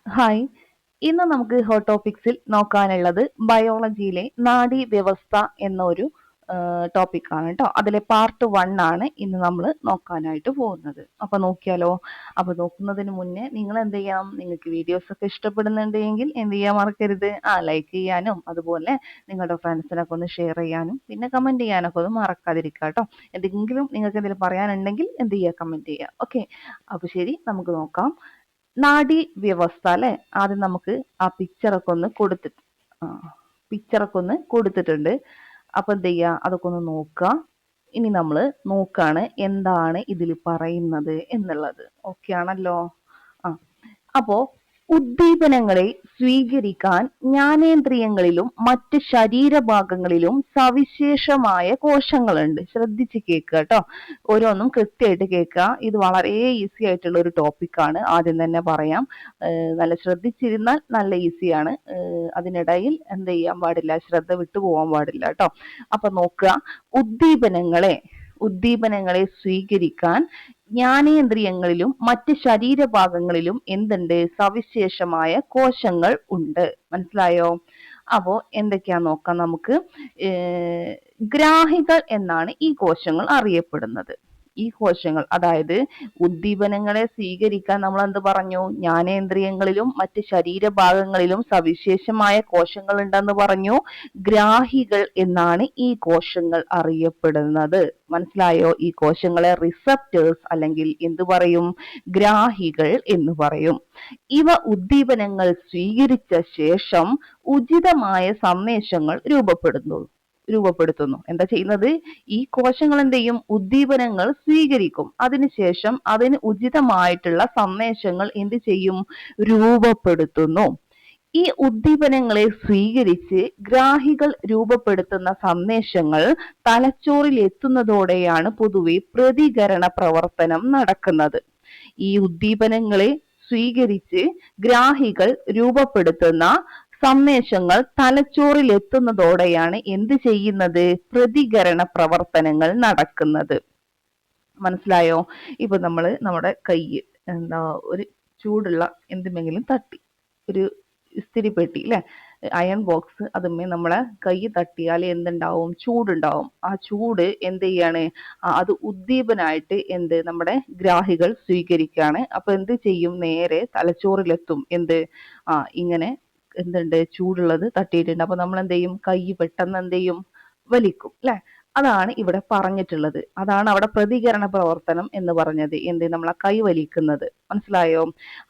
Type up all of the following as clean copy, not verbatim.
Hi. ഇന്ന് നമുക്ക് hot ടോപ്പിക്സിൽ നോക്കാനുള്ളത് ബയോളജിയിലെ നാഡീവ്യവസ്ഥ എന്നൊരു ടോപ്പിക്കാണ് കേട്ടോ. അതിലെ പാർട്ട് 1 ആണ് ഇന്ന് നമ്മൾ നോക്കാനായിട്ട് പോകുന്നത്. അപ്പൊ നോക്കിയാലോ? അപ്പൊ നോക്കുന്നതിന് മുന്നേ നിങ്ങൾ എന്ത് ചെയ്യണം? നിങ്ങൾക്ക് വീഡിയോസ് ഒക്കെ ഇഷ്ടപ്പെടുന്നുണ്ടെങ്കിൽ എന്ത് ചെയ്യാൻ മറക്കരുത്? ലൈക്ക് ചെയ്യാനും അതുപോലെ നിങ്ങളുടെ ഫ്രണ്ട്സിനൊക്കെ ഒന്ന് ഷെയർ ചെയ്യാനും പിന്നെ കമന്റ് ചെയ്യാനൊക്കെ ഒന്ന് മറക്കാതിരിക്കുക കേട്ടോ. എന്തെങ്കിലും നിങ്ങൾക്ക് എന്തെങ്കിലും പറയാനുണ്ടെങ്കിൽ എന്ത് ചെയ്യുക? കമന്റ് ചെയ്യുക. ഓക്കെ. അപ്പൊ ശരി, നമുക്ക് നോക്കാം. നാഡി വ്യവസ്ഥ അല്ലെ. ആദ്യം നമുക്ക് ആ പിക്ചറൊക്കെ ഒന്ന് കൊടുത്തിട്ടുണ്ട്. അപ്പൊ എന്ത് ചെയ്യാ? അതൊക്കെ ഒന്ന് നോക്കുക. ഇനി നമ്മൾ നോക്കാണ് എന്താണ് ഇതിൽ പറയുന്നത് എന്നുള്ളത്. ഓക്കെ ആണല്ലോ? അപ്പോ ഉദ്ദീപനങ്ങളെ സ്വീകരിക്കാൻ ജ്ഞാനേന്ദ്രിയങ്ങളിലും മറ്റ് ശരീരഭാഗങ്ങളിലും സവിശേഷമായ കോശങ്ങളുണ്ട്. ശ്രദ്ധിച്ച് കേൾക്കുക കേട്ടോ. ഓരോന്നും കൃത്യമായിട്ട് കേൾക്കുക. ഇത് വളരെ ഈസി ആയിട്ടുള്ള ഒരു ടോപ്പിക്കാണ്. ആദ്യം തന്നെ പറയാം. നല്ല ശ്രദ്ധിച്ചിരുന്നാൽ നല്ല ഈസിയാണ്. അതിനിടയിൽ എന്ത് ചെയ്യാൻ പാടില്ല? ശ്രദ്ധ വിട്ടുപോകാൻ പാടില്ല കേട്ടോ. അപ്പൊ നോക്കുക. ഉദ്ദീപനങ്ങളെ സ്വീകരിക്കാൻ ജ്ഞാനേന്ദ്രിയങ്ങളിലും മറ്റ് ശരീരഭാഗങ്ങളിലും എന്തുണ്ട്? സവിശേഷമായ കോശങ്ങൾ ഉണ്ട്. മനസ്സിലായോ? അപ്പോ എന്തൊക്കെയാ നോക്കാം നമുക്ക്. ഗ്രാഹികൾ എന്നാണ് ഈ കോശങ്ങൾ അറിയപ്പെടുന്നത്. ഈ കോശങ്ങൾ, അതായത് ഉദ്ദീപനങ്ങളെ സ്വീകരിക്കാൻ നമ്മൾ എന്ത് പറഞ്ഞു? ജ്ഞാനേന്ദ്രിയങ്ങളിലും മറ്റ് ശരീരഭാഗങ്ങളിലും സവിശേഷമായ കോശങ്ങൾ ഉണ്ടെന്ന് പറഞ്ഞു. ഗ്രാഹികൾ എന്നാണ് ഈ കോശങ്ങൾ അറിയപ്പെടുന്നത്. മനസ്സിലായോ? ഈ കോശങ്ങളെ റിസപ്റ്റേഴ്സ് അല്ലെങ്കിൽ എന്തു പറയും? ഗ്രാഹികൾ എന്ന് പറയും. ഇവ ഉദ്ദീപനങ്ങൾ സ്വീകരിച്ച ശേഷം ഉചിതമായ സന്ദേശങ്ങൾ രൂപപ്പെടുത്തുന്നു. എന്താ ചെയ്യുന്നത്? ഈ കോശങ്ങൾ എന്ത് ചെയ്യും? ഉദ്ദീപനങ്ങൾ സ്വീകരിക്കും. അതിനുശേഷം അതിന് ഉചിതമായിട്ടുള്ള സന്ദേശങ്ങൾ എന്ത് ചെയ്യും? രൂപപ്പെടുത്തുന്നു. ഈ ഉദ്ദീപനങ്ങളെ സ്വീകരിച്ച് ഗ്രാഹികൾ രൂപപ്പെടുത്തുന്ന സന്ദേശങ്ങൾ തലച്ചോറിൽ എത്തുന്നതോടെയാണ് പൊതുവെ പ്രതികരണ പ്രവർത്തനം നടക്കുന്നത്. ഈ ഉദ്ദീപനങ്ങളെ സ്വീകരിച്ച് ഗ്രാഹികൾ രൂപപ്പെടുത്തുന്ന സന്ദേശങ്ങൾ തലച്ചോറിൽ എത്തുന്നതോടെയാണ് എന്ത് ചെയ്യുന്നത്? പ്രതികരണ പ്രവർത്തനങ്ങൾ നടക്കുന്നത്. മനസ്സിലായോ? ഇപ്പൊ നമ്മുടെ കൈ ഒരു ചൂടുള്ള എന്തെങ്കിലും തട്ടി, ഒരു ഇസ്തിരി പെട്ടി അല്ലെ, അയൺ ബോക്സ്, അതുമേ നമ്മളെ കൈ തട്ടിയാൽ എന്തുണ്ടാവും? ചൂടുണ്ടാവും. ആ ചൂട് എന്ത് ചെയ്യാണ്? അത് ഉദ്ദീപനായിട്ട് നമ്മുടെ ഗ്രാഹികൾ സ്വീകരിക്കുകയാണ്. അപ്പൊ എന്ത് ചെയ്യും? നേരെ തലച്ചോറിലെത്തും. ഇങ്ങനെ എന്തുണ്ട്? ചൂടുള്ളത് തട്ടിയിട്ടുണ്ട്. അപ്പൊ നമ്മൾ എന്ത് ചെയ്യും? കൈ പെട്ടെന്ന് എന്ത് ചെയ്യും? വലിക്കും അല്ലെ. അതാണ് ഇവിടെ പറഞ്ഞിട്ടുള്ളത്. അതാണ് അവിടെ പ്രതികരണ പ്രവർത്തനം എന്ന് പറഞ്ഞത്. നമ്മളെ കൈ വലിക്കുന്നത്. മനസ്സിലായോ?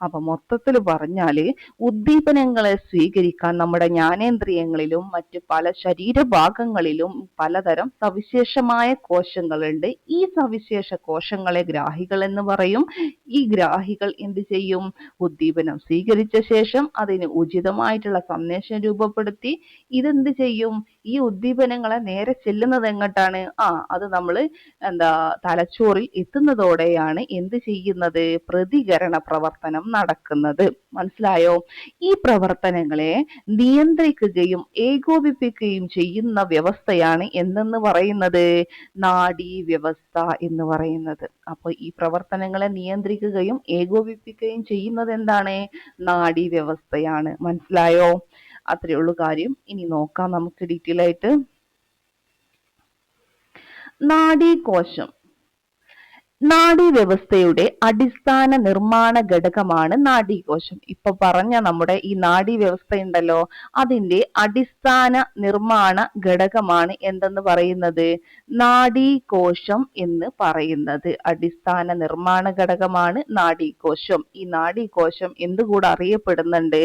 അപ്പൊ മൊത്തത്തിൽ പറഞ്ഞാല് ഉദ്ദീപനങ്ങളെ സ്വീകരിക്കാൻ നമ്മുടെ ജ്ഞാനേന്ദ്രിയങ്ങളിലും മറ്റ് പല ശരീരഭാഗങ്ങളിലും പലതരം സവിശേഷമായ കോശങ്ങളുണ്ട്. ഈ സവിശേഷ കോശങ്ങളെ ഗ്രാഹികൾ എന്ന് പറയും. ഈ ഗ്രാഹികൾ എന്ത് ചെയ്യും? ഉദ്ദീപനം സ്വീകരിച്ച ശേഷം അതിന് ഉചിതമായിട്ടുള്ള സന്ദേശം രൂപപ്പെടുത്തി ഇതെന്ത് ചെയ്യും? ഈ ഉദ്ദീപനങ്ങളെ നേരെ ചെല്ലുന്നത് എങ്ങോട്ടാണ്? അത് നമ്മൾ തലച്ചോറിൽ എത്തുന്നതോടെയാണ് എന്ത് ചെയ്യുന്നത്? പ്രതികരണ പ്രവർത്തനം നടക്കുന്നത്. മനസ്സിലായോ? ഈ പ്രവർത്തനങ്ങളെ നിയന്ത്രിക്കുകയും ഏകോപിപ്പിക്കുകയും ചെയ്യുന്ന വ്യവസ്ഥയാണ് എന്തെന്ന് പറയുന്നത്? നാഡീ വ്യവസ്ഥ എന്ന് പറയുന്നത്. അപ്പൊ ഈ പ്രവർത്തനങ്ങളെ നിയന്ത്രിക്കുകയും ഏകോപിപ്പിക്കുകയും ചെയ്യുന്നത് എന്താണ്? നാഡീ വ്യവസ്ഥയാണ്. മനസ്സിലായോ? അത്രയേ ഉള്ളൂ കാര്യം. ഇനി നോക്കാം നമുക്ക് ഡീറ്റെയിൽ ആയിട്ട്. നാഡീകോശം നാഡീവ്യവസ്ഥയുടെ അടിസ്ഥാന നിർമ്മാണ ഘടകമാണ് നാഡീകോശം. ഇപ്പൊ പറഞ്ഞ നമ്മുടെ ഈ നാഡീവ്യവസ്ഥ ഉണ്ടല്ലോ, അതിന്റെ അടിസ്ഥാന നിർമ്മാണ ഘടകമാണ് എന്തെന്ന് പറയുന്നത്? നാഡീകോശം എന്ന് പറയുന്നത്. അടിസ്ഥാന നിർമ്മാണ ഘടകമാണ് നാഡീകോശം. ഈ നാഡീകോശം എന്തുകൂടെ അറിയപ്പെടുന്നുണ്ട്?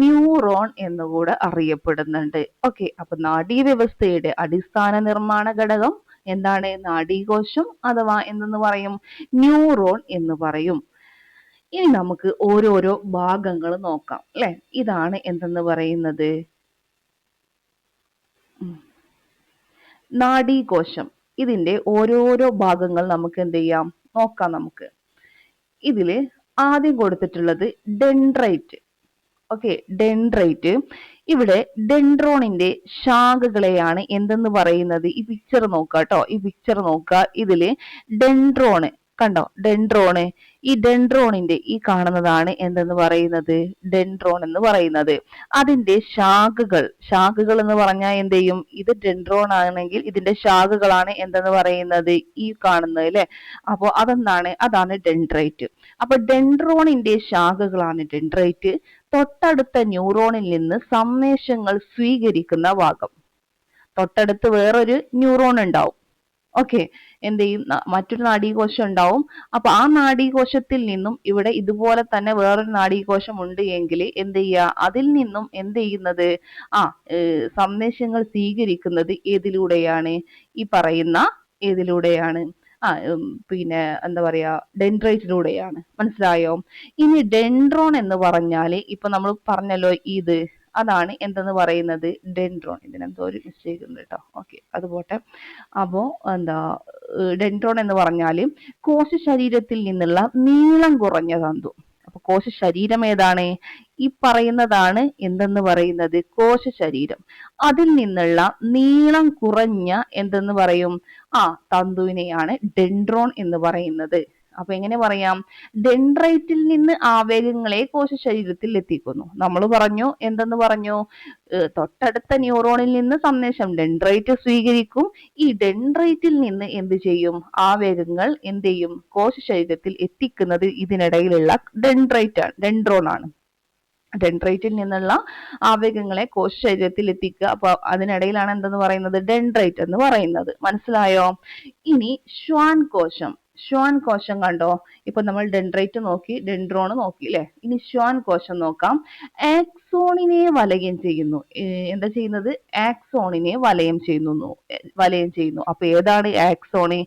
ന്യൂറോൺ എന്നുകൂടെ അറിയപ്പെടുന്നുണ്ട്. ഓക്കെ. അപ്പൊ നാഡീവ്യവസ്ഥയുടെ അടിസ്ഥാന നിർമ്മാണ ഘടകം എന്താണ്? നാഡീകോശം, അഥവാ എന്തെന്ന് പറയും? ന്യൂറോൺ എന്ന് പറയും. ഇനി നമുക്ക് ഓരോരോ ഭാഗങ്ങൾ നോക്കാം അല്ലെ. ഇതാണ് എന്തെന്ന് പറയുന്നത്? നാഡീകോശം. ഇതിന്റെ ഓരോരോ ഭാഗങ്ങൾ നമുക്ക് എന്ത് ചെയ്യാം? നോക്കാം നമുക്ക്. ഇതില് ആദ്യം കൊടുത്തിട്ടുള്ളത് ഡെൻഡ്രൈറ്റ്. Okay, dendrite. ഇവിടെ ഡെൻഡ്രോണിന്റെ ശാഖകളെയാണ് എന്തെന്ന് പറയുന്നത്? ഈ പിക്ചർ നോക്കുക കേട്ടോ. ഈ പിക്ചർ നോക്കുക. ഇതില് ഡെൻഡ്രോണ് കണ്ടോ ഡെൻഡ്രോണ്. ഈ ഡെൻഡ്രോണിന്റെ ഈ കാണുന്നതാണ് എന്തെന്ന് പറയുന്നത്, ഡെൻഡ്രോൺ എന്ന് പറയുന്നത്. അതിന്റെ ശാഖകൾ എന്ന് പറഞ്ഞാൽ എന്ത് ചെയ്യും, ഇത് ഡെൻഡ്രോൺ ആണെങ്കിൽ ഇതിന്റെ ശാഖകളാണ് എന്തെന്ന് പറയുന്നത്, ഈ കാണുന്നത് അല്ലെ. അപ്പോ അതാണ് ഡെൻഡ്രൈറ്റ്. അപ്പൊ ഡെൻഡ്രോണിന്റെ ശാഖകളാണ് ഡെൻഡ്രൈറ്റ്. തൊട്ടടുത്ത ന്യൂറോണിൽ നിന്ന് സന്ദേശങ്ങൾ സ്വീകരിക്കുന്ന ഭാഗം. തൊട്ടടുത്ത് വേറൊരു ന്യൂറോൺ ഉണ്ടാവും. ഓക്കെ, എന്ത് ചെയ്യും, മറ്റൊരു നാഡീകോശം ഉണ്ടാവും. അപ്പൊ ആ നാഡീകോശത്തിൽ നിന്നും ഇവിടെ ഇതുപോലെ തന്നെ വേറൊരു നാഡീകോശം ഉണ്ട് എങ്കിൽ എന്ത് ചെയ്യുക, അതിൽ നിന്നും എന്ത് ചെയ്യുന്നത്, സന്ദേശങ്ങൾ സ്വീകരിക്കുന്നത് ഏതിലൂടെയാണ്, ഈ പറയുന്ന ഏതിലൂടെയാണ്, പിന്നെ എന്താ പറയാ, ഡെൻഡ്രൈറ്റിലൂടെയാണ്. മനസ്സിലായോ? ഇനി ഡെൻഡ്രോൺ എന്ന് പറഞ്ഞാല് ഇപ്പൊ നമ്മൾ പറഞ്ഞല്ലോ ഇത്, അതാണ് എന്തെന്ന് പറയുന്നത്, ഡെൻഡ്രോൺ. ഇതിനെന്തോ ഒരു മിസ്റ്റേക്ക് ഉണ്ട് കേട്ടോ. ഓക്കെ, അത് പോട്ടെ. അപ്പോ എന്താ, ഡെൻഡ്രോൺ എന്ന് പറഞ്ഞാല് കോശ ശരീരത്തിൽ നിന്നുള്ള നീളം കുറഞ്ഞ തന്തു. അപ്പൊ കോശ ശരീരം ഏതാണ്, ഈ പറയുന്നതാണ് എന്തെന്ന് പറയുന്നത്, കോശ ശരീരം. അതിൽ നിന്നുള്ള നീളം കുറഞ്ഞ എന്തെന്ന് പറയും, തന്തുവിനെയാണ് ഡെൻഡ്രോൺ എന്ന് പറയുന്നത്. അപ്പൊ എങ്ങനെ പറയാം, ഡെൻഡ്രൈറ്റിൽ നിന്ന് ആവേഗങ്ങളെ കോശ ശരീരത്തിൽ എത്തിക്കുന്നു. നമ്മൾ പറഞ്ഞു എന്തെന്ന് പറഞ്ഞു, തൊട്ടടുത്ത ന്യൂറോണിൽ നിന്ന് സന്ദേശം ഡെൻഡ്രൈറ്റ് സ്വീകരിക്കും. ഈ ഡെൻഡ്രൈറ്റിൽ നിന്ന് എന്ത് ചെയ്യും, ആവേഗങ്ങൾ എന്ത് ചെയ്യും, കോശ ശരീരത്തിൽ എത്തിക്കുന്നത് ഇതിനിടയിലുള്ള ഡെൻഡ്രോൺ ആണ്. ഡെൻഡ്രൈറ്റിൽ നിന്നുള്ള ആവേഗങ്ങളെ കോശ ശരീരത്തിൽ എത്തിക്കുക. അപ്പൊ അതിനിടയിലാണ് എന്തെന്ന് പറയുന്നത്, ഡെൻഡ്രൈറ്റ് എന്ന് പറയുന്നത്. മനസ്സിലായോ? ഇനി ശ്വാൻ കോശം കണ്ടോ, ഇപ്പൊ നമ്മൾ ഡെൻഡ്രൈറ്റ് നോക്കി, ഡെൻഡ്രോൺ നോക്കി അല്ലെ. ഇനി ശ്വാൻ കോശം നോക്കാം. ആക്സോണിനെ വലയം ചെയ്യുന്നു. എന്താ ചെയ്യുന്നത്, ആക്സോണിനെ വലയം ചെയ്യുന്നു. അപ്പൊ ഏതാണ് ആക്സോണ്,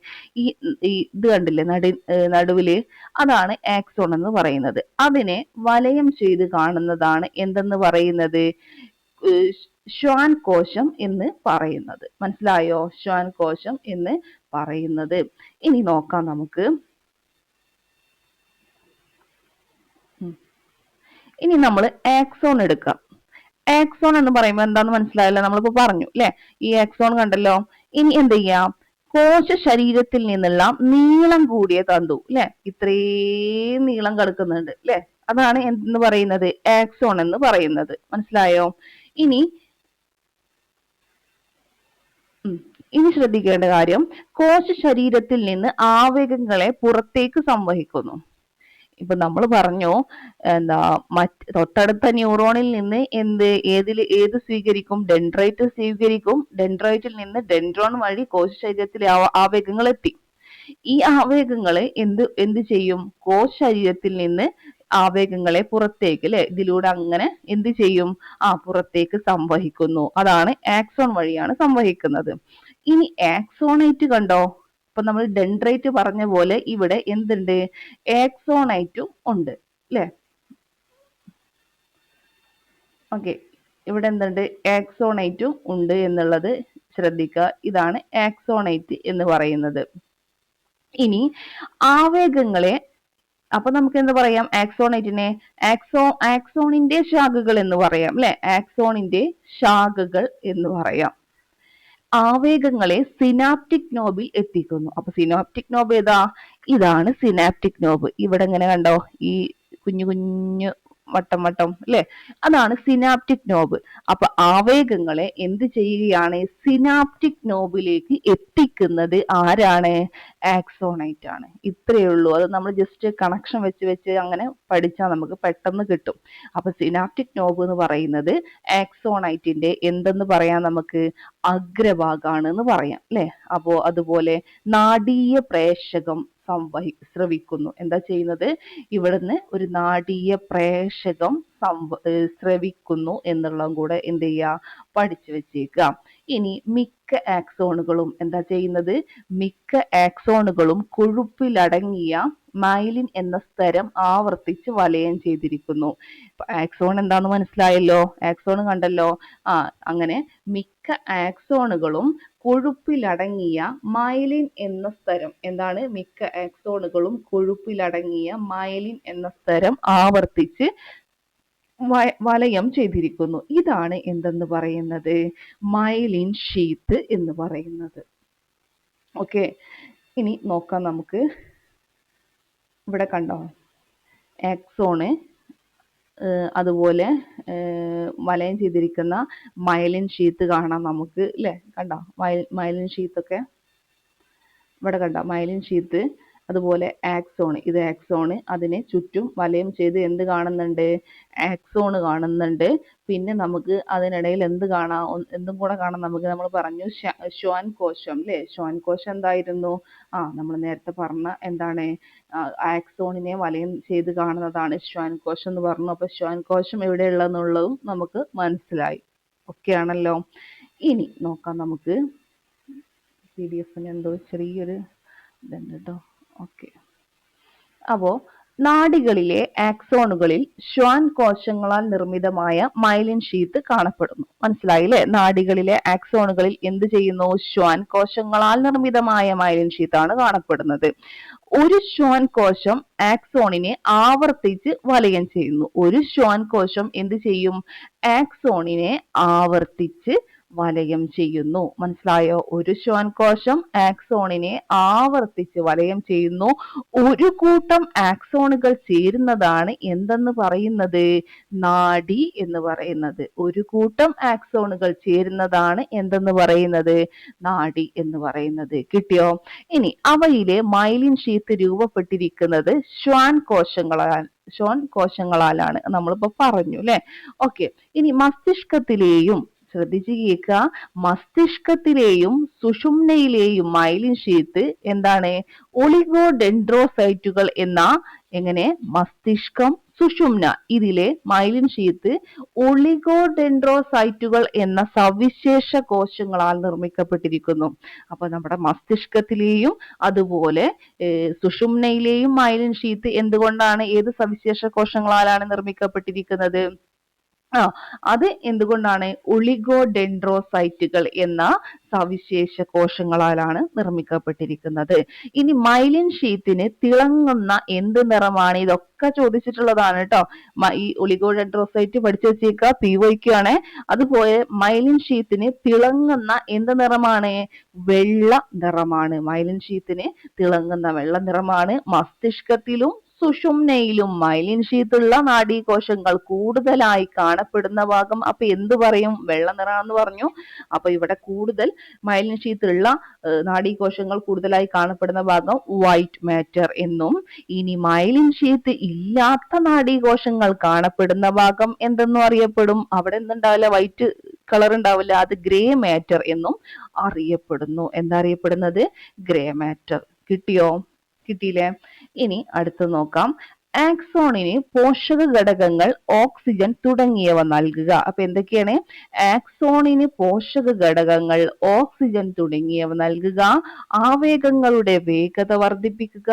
ഈ ഇത് കണ്ടില്ലേ നടുവില്, അതാണ് ആക്സോൺ എന്ന് പറയുന്നത്. അതിനെ വലയം ചെയ്ത് കാണുന്നതാണ് എന്തെന്ന് പറയുന്നത്, ശ്വാൻ കോശം എന്ന് പറയുന്നത്. മനസ്സിലായോ? ശ്വാൻ കോശം എന്ന് പറയുന്നത്. ഇനി നോക്കാം നമുക്ക്. ഇനി നമ്മൾ ആക്സോൺ എടുക്കാം. ആക്സോൺ എന്ന് പറയുമ്പോൾ എന്താന്ന് മനസ്സിലായല്ലോ, നമ്മളിപ്പോ പറഞ്ഞു അല്ലെ. ഈ ആക്സോൺ കണ്ടല്ലോ. ഇനി എന്ത് ചെയ്യാം, കോശ ശരീരത്തിൽ നിന്നുള്ള നീളം കൂടിയ തന്തു അല്ലെ, ഇത്രയും നീളം കിടക്കുന്നുണ്ട് അല്ലെ, അതാണ് എന്ന് പറയുന്നത്, ആക്സോൺ എന്ന് പറയുന്നത്. മനസ്സിലായോ? ഇനി ശ്രദ്ധിക്കേണ്ട കാര്യം, കോശ ശരീരത്തിൽ നിന്ന് ആവേഗങ്ങളെ പുറത്തേക്ക് സംവഹിക്കുന്നു. ഇപ്പൊ നമ്മൾ പറഞ്ഞു എന്താ, തൊട്ടടുത്ത ന്യൂറോണിൽ നിന്ന് ഏത് സ്വീകരിക്കും, ഡെൻഡ്രൈറ്റ് സ്വീകരിക്കും. ഡെൻഡ്രൈറ്റിൽ നിന്ന് ഡെൻഡ്രോൺ വഴി കോശ ശരീരത്തിലെ ആവേഗങ്ങൾ എത്തി. ഈ ആവേഗങ്ങളെ എന്ത് ചെയ്യും, കോശ ശരീരത്തിൽ നിന്ന് ആവേഗങ്ങളെ പുറത്തേക്ക് അല്ലെ, ഇതിലൂടെ അങ്ങനെ എന്ത് ചെയ്യും, പുറത്തേക്ക് സംവഹിക്കുന്നു. അതാണ് ആക്സോൺ വഴിയാണ് സംവഹിക്കുന്നത്. ഇനി ആക്സോണൈറ്റ് കണ്ടോ, ഇപ്പൊ നമ്മൾ ഡെൻഡ്രൈറ്റ് പറഞ്ഞ പോലെ ഇവിടെ എന്തുണ്ട്, ആക്സോണൈറ്റും ഉണ്ട് അല്ലെ. ഓക്കെ, ഇവിടെ എന്തുണ്ട്, ആക്സോണൈറ്റും ഉണ്ട് എന്നുള്ളത് ശ്രദ്ധിക്കുക. ഇതാണ് ആക്സോണൈറ്റ് എന്ന് പറയുന്നത്. ഇനി ആവേഗങ്ങളെ, അപ്പൊ നമുക്ക് എന്ത് പറയാം, ആക്സോണൈറ്റിനെ ആക്സോണിന്റെ ശാഖകൾ എന്ന് പറയാം അല്ലെ, ആക്സോണിന്റെ ശാഖകൾ എന്ന് പറയാം. ആവേഗങ്ങളെ സിനാപ്റ്റിക് നോബിൽ എത്തിക്കുന്നു. അപ്പൊ സിനാപ്റ്റിക് നോബ് ഏതാ, ഇതാണ് സിനാപ്റ്റിക് നോബ്. ഇവിടെ ഇങ്ങനെ കണ്ടോ, ഈ കുഞ്ഞു കുഞ്ഞു വട്ടം അല്ലെ, അതാണ് സിനാപ്റ്റിക് നോബ്. അപ്പൊ ആവേഗങ്ങളെ എന്ത് ചെയ്യുകയാണ്, സിനാപ്റ്റിക് നോബിലേക്ക് എത്തിക്കുന്നത് ആരാണ്, ആക്സോണൈറ്റ് ആണ്. ഇത്രയേ ഉള്ളൂ. അത് നമ്മൾ ജസ്റ്റ് കണക്ഷൻ വെച്ച് അങ്ങനെ പഠിച്ചാൽ നമുക്ക് പെട്ടെന്ന് കിട്ടും. അപ്പൊ സിനാപ്റ്റിക് നോബ് എന്ന് പറയുന്നത് ആക്സോണൈറ്റിന്റെ എന്തെന്ന് പറയാം, നമുക്ക് അഗ്രഭാഗമാണ് എന്ന് പറയാം അല്ലെ. അപ്പോ അതുപോലെ നാഡീയ പ്രേഷകം സ്രവിക്കുന്നു. എന്താ ചെയ്യുന്നത്, ഇവിടുന്ന് ഒരു നാഡീയ പ്രേഷകം സ്രവിക്കുന്നു എന്നുള്ളതും കൂടെ എന്ത് ചെയ്യുക, പഠിച്ചു വെച്ചേക്കുക. ഇനി മിക്ക ആക്സോണുകളും എന്താ ചെയ്യുന്നത്, മിക്ക ആക്സോണുകളും കൊഴുപ്പിലടങ്ങിയ മൈലിൻ എന്ന സ്തരം ആവർത്തിച്ച് വലയം ചെയ്തിരിക്കുന്നു. ആക്സോൺ എന്താന്ന് മനസ്സിലായല്ലോ, ആക്സോൺ കണ്ടല്ലോ. അങ്ങനെ മിക്ക ആക്സോണുകളും കൊഴുപ്പിലടങ്ങിയ മൈലിൻ എന്ന സ്തരം, എന്താണ്, മിക്ക ആക്സോണുകളും കൊഴുപ്പിലടങ്ങിയ മൈലിൻ എന്ന സ്തരം ആവർത്തിച്ച് വലയം ചെയ്തിരിക്കുന്നു. ഇതാണ് എന്തെന്ന് പറയുന്നത്, മൈലിൻ ഷീത്ത് എന്ന് പറയുന്നത്. ഓക്കെ, ഇനി നോക്കാം നമുക്ക്. ഇവിടെ കണ്ടോ, ആക്സോണ്, അതുപോലെ വലയം ചെയ്തിരിക്കുന്ന മൈലിൻ ഷീത്ത് കാണാം നമുക്ക് അല്ലേ. കണ്ടോ മൈലിൻ ഷീത്തൊക്കെ ഇവിടെ കണ്ട മൈലിൻ ഷീത്ത്, അതുപോലെ ആക്സോൺ, ഇത് ആക്സോൺ, അതിനെ ചുറ്റും വലയം ചെയ്ത് എന്ത് കാണുന്നുണ്ട്, ആക്സോൺ കാണുന്നുണ്ട്. പിന്നെ നമുക്ക് അതിനിടയിൽ എന്ത് കാണാം, എന്തും കൂടെ കാണാം നമുക്ക്. നമ്മൾ പറഞ്ഞു ശ്വാൻ കോശം അല്ലേ. ശ്വാൻ കോശം എന്തായിരുന്നു, നമ്മൾ നേരത്തെ പറഞ്ഞ എന്താണ്, ആക്സോണിനെ വലയം ചെയ്ത് കാണുന്നതാണ് ശ്വാൻ കോശം എന്ന് പറഞ്ഞു. അപ്പൊ ശ്വാൻ കോശം എവിടെയുള്ളതെന്നുള്ളതും നമുക്ക് മനസ്സിലായി. ഓക്കെ ആണല്ലോ. ഇനി നോക്കാം നമുക്ക്. PDF-ന് എന്തോ ചെറിയൊരു ഇതുണ്ട് കേട്ടോ. ഓക്കെ. അപ്പോ നാഡികളിലെ ആക്സോണുകളിൽ ശ്വാൻ കോശങ്ങളാൽ നിർമ്മിതമായ മൈലിൻ ഷീത്ത് കാണപ്പെടുന്നു. മനസ്സിലായില്ലേ. നാഡികളിലെ ആക്സോണുകളിൽ എന്ത് ചെയ്യുന്നു, ശ്വാൻ കോശങ്ങളാൽ നിർമ്മിതമായ മൈലിൻ ഷീത്താണ് കാണപ്പെടുന്നത്. ഒരു ശ്വാൻ കോശം ആക്സോണിനെ ആവർത്തിച്ച് വലയം ചെയ്യുന്നു. ഒരു ശ്വാൻ കോശം എന്ത് ചെയ്യും, ആക്സോണിനെ ആവർത്തിച്ച് വലയം ചെയ്യുന്നു. മനസ്സിലായോ. ഒരു ശ്വാൻ കോശം ആക്സോണിനെ ആവർത്തിച്ച് വലയം ചെയ്യുന്നു. ഒരു കൂട്ടം ആക്സോണുകൾ ചേരുന്നതാണ് എന്തെന്ന് പറയുന്നത്, നാഡി എന്ന് പറയുന്നത്. ഒരു കൂട്ടം ആക്സോണുകൾ ചേരുന്നതാണ് എന്തെന്ന് പറയുന്നത്, നാഡി എന്ന് പറയുന്നത്. കിട്ടിയോ. ഇനി അവയിലെ മൈലിൻ ഷീത്ത് രൂപപ്പെട്ടിരിക്കുന്നത് ശ്വാൻ കോശങ്ങളാലാണ് നമ്മളിപ്പോ പറഞ്ഞു അല്ലെ. ഓക്കെ. ഇനി മസ്തിഷ്കത്തിലെയും, ശ്രദ്ധിച്ച് കേൾക്കുക, മസ്തിഷ്കത്തിലെയും സുഷുമ്നയിലെയും മൈലിൻ ഷീത്ത് എന്താണ്, ഒളിഗോഡെൻഡ്രോസൈറ്റുകൾ എന്ന, എങ്ങനെ, മസ്തിഷ്കം, സുഷുമ്ന, ഇതിലെ മൈലിൻ ഷീത്ത് ഒളിഗോഡെൻഡ്രോസൈറ്റുകൾ എന്ന സവിശേഷ കോശങ്ങളാൽ നിർമ്മിക്കപ്പെട്ടിരിക്കുന്നു. അപ്പൊ നമ്മുടെ മസ്തിഷ്കത്തിലെയും അതുപോലെ സുഷുമ്നയിലെയും മൈലിൻ ഷീത്ത് എന്തുകൊണ്ടാണ്, ഏത് സവിശേഷ കോശങ്ങളാലാണ് നിർമ്മിക്കപ്പെട്ടിരിക്കുന്നത്, അത് എന്തുകൊണ്ടാണ്, ഒളിഗോഡെൻഡ്രോസൈറ്റുകൾ എന്ന സവിശേഷ കോശങ്ങളാലാണ് നിർമ്മിക്കപ്പെട്ടിരിക്കുന്നത്. ഇനി മൈലിൻ ഷീത്തിന് തിളങ്ങുന്ന എന്ത് നിറമാണ്, ഇതൊക്കെ ചോദിച്ചിട്ടുള്ളതാണ് കേട്ടോ. ഈ ഒളിഗോഡെൻഡ്രോസൈറ്റ് പഠിച്ചു വെച്ചേക്കുക, PYQ ആണ്. അതുപോലെ മൈലിൻ ഷീത്തിന് തിളങ്ങുന്ന എന്ത് നിറമാണ്, വെള്ള നിറമാണ്. മൈലിൻ ഷീത്തിന് തിളങ്ങുന്ന വെള്ള നിറമാണ്. മസ്തിഷ്കത്തിലും സുഷുമ്നയിലും മൈലിൻ ഷീത്തുള്ള നാഡീകോശങ്ങൾ കൂടുതലായി കാണപ്പെടുന്ന ഭാഗം അപ്പൊ എന്ത് പറയും, വെള്ള നിറാന്ന് പറഞ്ഞു. അപ്പൊ ഇവിടെ കൂടുതൽ മൈലിൻ ഷീത്തുള്ള നാഡീകോശങ്ങൾ കൂടുതലായി കാണപ്പെടുന്ന ഭാഗം വൈറ്റ് മാറ്റർ എന്നും, ഇനി മൈലിൻ ഷീത്ത് ഇല്ലാത്ത നാഡീകോശങ്ങൾ കാണപ്പെടുന്ന ഭാഗം എന്തെന്നും അറിയപ്പെടും, അവിടെ എന്തുണ്ടാവില്ല, വൈറ്റ് കളർ ഉണ്ടാവില്ല, അത് ഗ്രേ മാറ്റർ എന്നും അറിയപ്പെടുന്നു. എന്താ അറിയപ്പെടുന്നത്, ഗ്രേ മാറ്റർ. കിട്ടിയോ, കിട്ടിയില്ലേ. ഇനി അടുത്ത് നോക്കാം. ആക്സോണിന് പോഷക ഘടകങ്ങൾ, ഓക്സിജൻ തുടങ്ങിയവ നൽകുക. അപ്പൊ എന്തൊക്കെയാണ്, ആക്സോണിന് പോഷക ഘടകങ്ങൾ, ഓക്സിജൻ തുടങ്ങിയവ നൽകുക, ആവേഗങ്ങളുടെ വേഗത വർദ്ധിപ്പിക്കുക,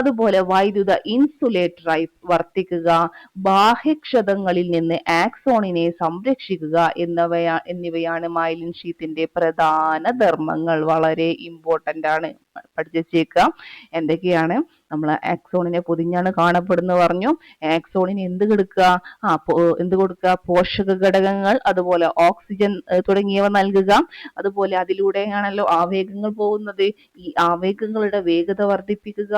അതുപോലെ വൈദ്യുത ഇൻസുലേറ്ററായി വർത്തിക്കുക, ബാഹ്യക്ഷതങ്ങളിൽ നിന്ന് ആക്സോണിനെ സംരക്ഷിക്കുക എന്നിവയാണ് മൈലിൻ ഷീത്തിന്റെ പ്രധാന ധർമ്മങ്ങൾ. വളരെ ഇമ്പോർട്ടന്റ് ആണ്, പഠിച്ചേക്കുക. എന്തൊക്കെയാണ്, നമ്മൾ ആക്സോണിനെ പൊതിഞ്ഞാണ് കാണപ്പെടുന്നത് പറഞ്ഞു. ആക്സോണിന് എന്ത് കൊടുക്കുക, എന്ത് കൊടുക്കുക, പോഷക ഘടകങ്ങൾ, അതുപോലെ ഓക്സിജൻ തുടങ്ങിയവ നൽകുക. അതുപോലെ അതിലൂടെയാണല്ലോ ആവേഗങ്ങൾ പോകുന്നത്. ഈ ആവേഗങ്ങളുടെ വേഗത വർദ്ധിപ്പിക്കുക,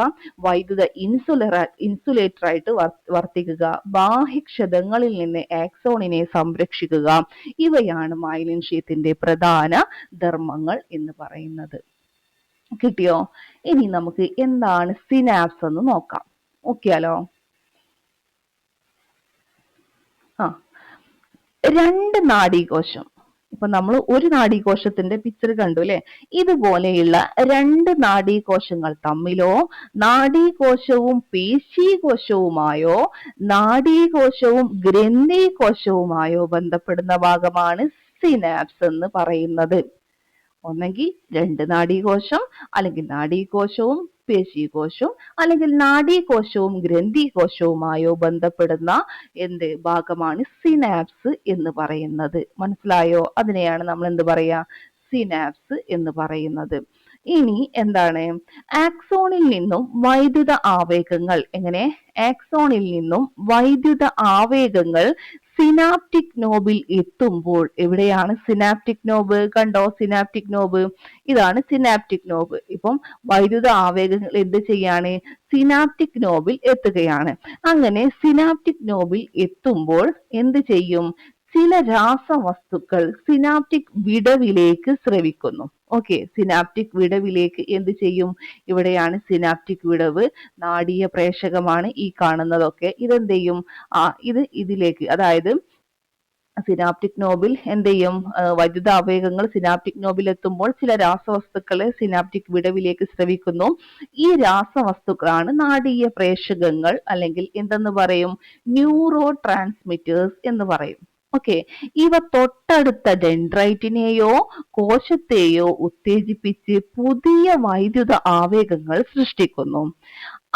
വൈദ്യുത ഇൻസുലേറ്റർ ആയിട്ട് വർത്തിക്കുക, ബാഹ്യക്ഷതങ്ങളിൽ നിന്ന് ആക്സോണിനെ സംരക്ഷിക്കുക. ഇവയാണ് മൈലിൻ ഷീത്തിന്റെ പ്രധാന ധർമ്മങ്ങൾ എന്ന് പറയുന്നത്. കിട്ടിയോ. ഇനി നമുക്ക് എന്താണ് സിനാപ്സ് എന്ന് നോക്കാം. നോക്കിയാലോ. രണ്ട് നാഡീകോശം, ഇപ്പൊ നമ്മൾ ഒരു നാഡീകോശത്തിന്റെ പിക്ചർ കണ്ടു അല്ലെ. ഇതുപോലെയുള്ള രണ്ട് നാഡീകോശങ്ങൾ തമ്മിലോ, നാഡീകോശവും പേശീകോശവുമായോ, നാഡീകോശവും ഗ്രന്ഥികോശവുമായോ ബന്ധപ്പെടുന്ന ഭാഗമാണ് സിനാപ്സ് എന്ന് പറയുന്നത്. ഒന്നെങ്കിൽ രണ്ട് നാഡീകോശം, അല്ലെങ്കിൽ നാഡീകോശവും പേശീകോശവും, അല്ലെങ്കിൽ നാഡീകോശവും ഗ്രന്ഥികോശവുമായോ ബന്ധപ്പെടുന്ന എന്ത് ഭാഗമാണ് സിനാപ്സ് എന്ന് പറയുന്നത്. മനസ്സിലായോ. അതിനെയാണ് നമ്മൾ എന്ത് പറയാ, സിനാപ്സ് എന്ന് പറയുന്നത്. ഇനി എന്താണ്, ആക്സോണിൽ നിന്നും വൈദ്യുത ആവേഗങ്ങൾ, എങ്ങനെ, ആക്സോണിൽ നിന്നും വൈദ്യുത ആവേഗങ്ങൾ സിനാപ്റ്റിക് നോബിൽ എത്തുമ്പോൾ, എവിടെയാണ് സിനാപ്റ്റിക് നോബ്? കണ്ടോ സിനാപ്റ്റിക് നോബ്? ഇതാണ് സിനാപ്റ്റിക് നോബ്. ഇപ്പം വൈദ്യുത ആവേഗങ്ങൾ എന്ത് ചെയ്യാണ്? സിനാപ്റ്റിക് നോബിൽ എത്തുകയാണ്. അങ്ങനെ സിനാപ്റ്റിക് നോബിൽ എത്തുമ്പോൾ എന്ത് ചെയ്യും? ചില രാസവസ്തുക്കൾ സിനാപ്റ്റിക് വിടവിലേക്ക് സ്രവിക്കുന്നു. ഓക്കെ, സിനാപ്റ്റിക് വിടവിലേക്ക് എന്ത് ചെയ്യും? ഇവിടെയാണ് സിനാപ്റ്റിക് വിടവ്. നാഡീയ പ്രേഷകമാണ് ഈ കാണുന്നതൊക്കെ. ഇതെന്ത് ചെയ്യും? ഇത് ഇതിലേക്ക്, അതായത് സിനാപ്റ്റിക് നോബിൽ എന്ത് ചെയ്യും? വൈദ്യുതാവേഗങ്ങൾ സിനാപ്റ്റിക് നോബിൽ എത്തുമ്പോൾ ചില രാസവസ്തുക്കളെ സിനാപ്റ്റിക് വിടവിലേക്ക് സ്രവിക്കുന്നു. ഈ രാസവസ്തുക്കളാണ് നാഡീയ പ്രേഷകങ്ങൾ, അല്ലെങ്കിൽ എന്തെന്ന് പറയും? ന്യൂറോ ട്രാൻസ്മിറ്റേഴ്സ് എന്ന് പറയും. ഓക്കെ, ഇവ തൊട്ടടുത്ത ഡെൻഡ്രൈറ്റിനെയോ കോശത്തെയോ ഉത്തേജിപ്പിച്ച് പുതിയ വൈദ്യുത ആവേഗങ്ങൾ സൃഷ്ടിക്കുന്നു.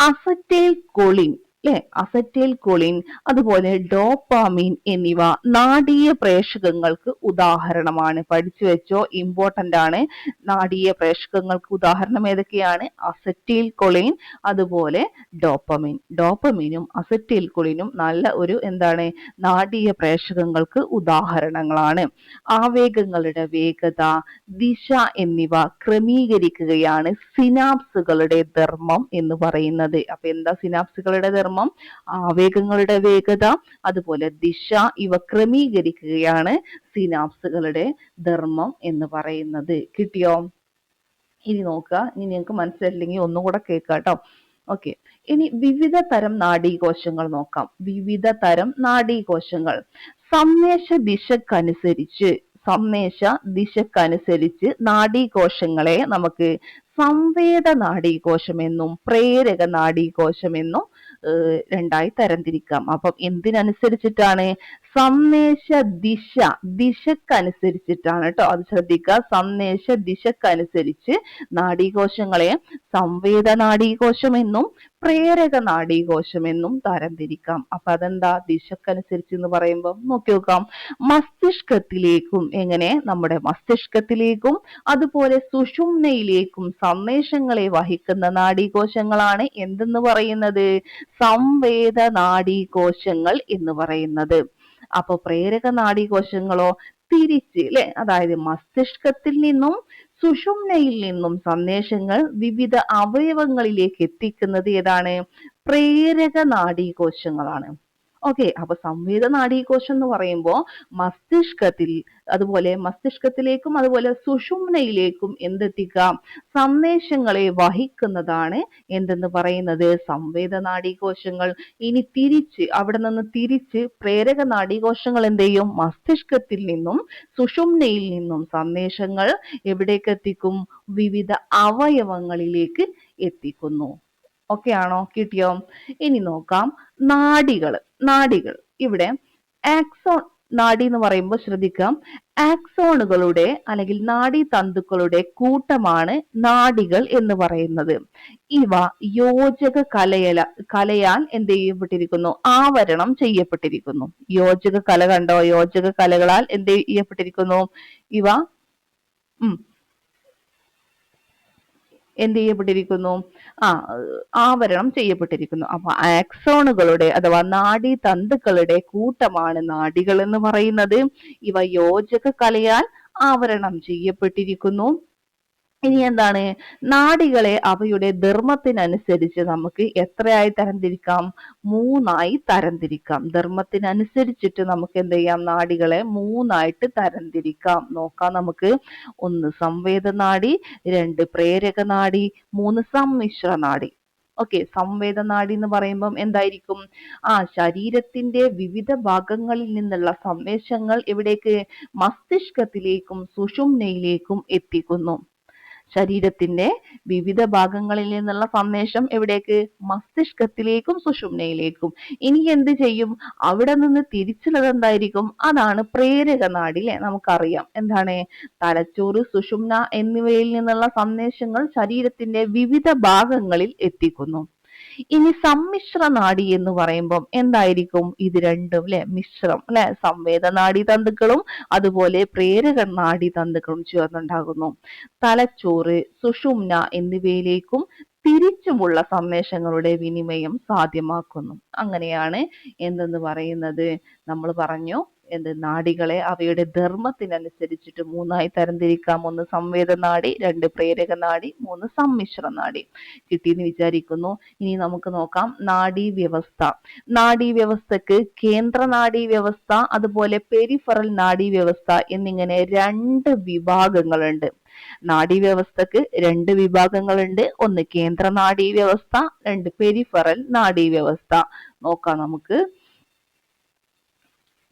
അസറ്റൈൽ കൊളിൻ, അല്ലെ, അസറ്റൈൽ കൊളിൻ, അതുപോലെ ഡോപ്പാമീൻ എന്നിവ നാഡീയ പ്രേഷകങ്ങൾക്ക് ഉദാഹരണമാണ്. പഠിച്ചു വെച്ചോ, ഇമ്പോർട്ടന്റ് ആണ്. നാഡീയ പ്രേഷകങ്ങൾക്ക് ഉദാഹരണം ഏതൊക്കെയാണ്? അസറ്റൈൽ കൊളിൻ, അതുപോലെ ഡോപ്പമീൻ. ഡോപ്പമീനും അസറ്റൈൽ കൊളിനും നല്ല ഒരു എന്താണ്? നാഡീയ പ്രേഷകങ്ങൾക്ക് ഉദാഹരണങ്ങളാണ്. ആവേഗങ്ങളുടെ വേഗത, ദിശ എന്നിവ ക്രമീകരിക്കുകയാണ് സിനാപ്സുകളുടെ ധർമ്മം എന്ന് പറയുന്നത്. അപ്പൊ എന്താ സിനാപ്സുകളുടെ ധർമ്മം? ആവേഗങ്ങളുടെ വേഗത, അതുപോലെ ദിശ, ഇവ ക്രമീകരിക്കുകയാണ് സിനാപ്സുകളുടെ ധർമ്മം എന്ന് പറയുന്നത്. കിട്ടിയോ? ഇനി നോക്കുക. ഇനി നിങ്ങൾക്ക് മനസ്സിലായില്ലെങ്കിൽ ഒന്നുകൂടെ കേൾക്കാട്ടോ. ഓക്കെ, ഇനി വിവിധ തരം നാഡീകോശങ്ങൾ നോക്കാം. വിവിധ തരം നാഡീകോശങ്ങൾ സന്ദേശ ദിശക്കനുസരിച്ച് നാഡീകോശങ്ങളെ നമുക്ക് സംവേദ നാഡീകോശമെന്നും പ്രേരക നാഡീകോശമെന്നും രണ്ടായി തരംതിരിക്കാം. അപ്പം എന്തിനനുസരിച്ചിട്ടാണ്? സന്ദേശ ദിശക്കനുസരിച്ചിട്ടാണ് കേട്ടോ. അത് ശ്രദ്ധിക്കുക. സന്ദേശ ദിശക്കനുസരിച്ച് നാഡീകോശങ്ങളെ സംവേദ നാഡീകോശമെന്നും പ്രേരക നാഡീകോശമെന്നും തരംതിരിക്കാം. അപ്പൊ അതെന്താ ദിശക്കനുസരിച്ച് എന്ന് പറയുമ്പോൾ? നോക്കി നോക്കാം. മസ്തിഷ്കത്തിലേക്കും, എങ്ങനെ? നമ്മുടെ മസ്തിഷ്കത്തിലേക്കും അതുപോലെ സുഷുമ്നയിലേക്കും സന്ദേശങ്ങളെ വഹിക്കുന്ന നാഡീകോശങ്ങളാണ് എന്തെന്ന് പറയുന്നത്? സംവേദ നാഡീകോശങ്ങൾ എന്ന് പറയുന്നത്. അപ്പൊ പ്രേരക നാഡീകോശങ്ങളോ തിരിച്ച്, അല്ലെ, അതായത് മസ്തിഷ്കത്തിൽ നിന്നും സുഷുമ്നയിൽ നിന്നും സന്ദേശങ്ങൾ വിവിധ അവയവങ്ങളിലേക്ക് എത്തിക്കുന്നത് ഏതാണ്? പ്രേരക നാഡീകോശങ്ങളാണ്. ഓക്കെ, അപ്പൊ സംവേദ നാഡീകോശം എന്ന് പറയുമ്പോൾ മസ്തിഷ്കത്തിലേക്കും അതുപോലെ സുഷുമ്നയിലേക്കും എന്തെത്തിക്കാം? സന്ദേശങ്ങളെ വഹിക്കുന്നതാണ് എന്തെന്ന് പറയുന്നത്? സംവേദ നാഡീകോശങ്ങൾ. ഇനി അവിടെ നിന്ന് തിരിച്ച് പ്രേരക നാഡീകോശങ്ങൾ എന്ത് ചെയ്യും? മസ്തിഷ്കത്തിൽ നിന്നും സുഷുമ്നയിൽ നിന്നും സന്ദേശങ്ങൾ എവിടേക്ക് എത്തിക്കും? വിവിധ അവയവങ്ങളിലേക്ക് എത്തിക്കുന്നു. ഓക്കെ ആണോ? കിട്ടിയോ? ഇനി നോക്കാം നാഡികൾ. ഇവിടെ ആക്സോൺ നാഡി എന്ന് പറയുമ്പോൾ ശ്രദ്ധിക്കാം. ആക്സോണുകളുടെ അല്ലെങ്കിൽ നാഡീതന്തുക്കളുടെ കൂട്ടമാണ് നാഡികൾ എന്ന് പറയുന്നത്. ഇവ യോജക കലയാൽ എന്ത് ചെയ്യപ്പെട്ടിരിക്കുന്നു? ആവരണം ചെയ്യപ്പെട്ടിരിക്കുന്നു. യോജക കല കണ്ടോ? യോജക കലകളാൽ എന്ത് ചെയ്യപ്പെട്ടിരിക്കുന്നു? ഇവ എന്ത് ചെയ്യപ്പെട്ടിരിക്കുന്നു? ആവരണം ചെയ്യപ്പെട്ടിരിക്കുന്നു. അപ്പൊ ആക്സോണുകളുടെ അഥവാ നാഡീതന്തുക്കളുടെ കൂട്ടമാണ് നാഡികൾ എന്ന് പറയുന്നത്. ഇവ യോജക കലയാൽ ആവരണം ചെയ്യപ്പെട്ടിരിക്കുന്നു. ഇനി എന്താണ്? നാഡികളെ അവയുടെ ധർമ്മത്തിനനുസരിച്ച് നമുക്ക് എത്രയായി തരംതിരിക്കാം? 3ആയി തരംതിരിക്കാം. ധർമ്മത്തിനനുസരിച്ചിട്ട് നമുക്ക് എന്ത് ചെയ്യാം? നാഡികളെ 3ആയിട്ട് തരംതിരിക്കാം. നോക്കാം നമുക്ക്. 1 സംവേദ നാഡി, 2 പ്രേരക നാഡി, 3 സമ്മിശ്ര നാഡി. ഓക്കെ, സംവേദ നാഡി എന്ന് പറയുമ്പം എന്തായിരിക്കും? ശരീരത്തിന്റെ വിവിധ ഭാഗങ്ങളിൽ നിന്നുള്ള സന്ദേശങ്ങൾ എവിടേക്ക്? മസ്തിഷ്കത്തിലേക്കും സുഷുമ്നയിലേക്കും എത്തിക്കുന്നു. ശരീരത്തിന്റെ വിവിധ ഭാഗങ്ങളിൽ നിന്നുള്ള സന്ദേശം എവിടേക്ക്? മസ്തിഷ്കത്തിലേക്കും സുഷുമ്നയിലേക്കും. ഇനി എന്ത് ചെയ്യും? അവിടെ നിന്ന് തിരിച്ചുള്ളത് എന്തായിരിക്കും? അതാണ് പ്രേരക നാഡി, അല്ലെ? നമുക്കറിയാം എന്താണ്? തലച്ചോറ്, സുഷുമ്ന എന്നിവയിൽ നിന്നുള്ള സന്ദേശങ്ങൾ ശരീരത്തിന്റെ വിവിധ ഭാഗങ്ങളിൽ എത്തിക്കുന്നു. ഇനി സമ്മിശ്ര നാഡി എന്ന് പറയുമ്പോൾ എന്തായിരിക്കും? ഇത് രണ്ടും, അല്ലെ, മിശ്രം, അല്ലെ, സംവേദ നാഡീതന്തുക്കളും അതുപോലെ പ്രേരക നാഡീതന്തുക്കളും ചേർന്നുണ്ടാകുന്നു. തലച്ചോറ്, സുഷുമ്ന എന്നിവയിലേക്കും തിരിച്ചുമുള്ള സന്ദേശങ്ങളുടെ വിനിമയം സാധ്യമാക്കുന്നു. അങ്ങനെയാണ് എന്തെന്ന് പറയുന്നത്, നമ്മൾ പറഞ്ഞു നാഡികളെ അവയുടെ ധർമ്മത്തിനനുസരിച്ചിട്ട് മൂന്നായി തരംതിരിക്കാം. ഒന്ന് സംവേദ നാഡി, രണ്ട് പ്രേരക നാഡി, മൂന്ന് സമ്മിശ്ര നാഡി. കിട്ടിയെന്ന് വിചാരിക്കുന്നു. ഇനി നമുക്ക് നോക്കാം നാഡീവ്യവസ്ഥ. നാഡീവ്യവസ്ഥക്ക് കേന്ദ്ര നാഡീവ്യവസ്ഥ അതുപോലെ പെരിഫറൽ നാഡീവ്യവസ്ഥ എന്നിങ്ങനെ രണ്ട് വിഭാഗങ്ങളുണ്ട്. നാഡീവ്യവസ്ഥക്ക് രണ്ട് വിഭാഗങ്ങളുണ്ട്. ഒന്ന് കേന്ദ്ര നാഡീവ്യവസ്ഥ, രണ്ട് പെരിഫറൽ നാഡീവ്യവസ്ഥ. നമുക്ക്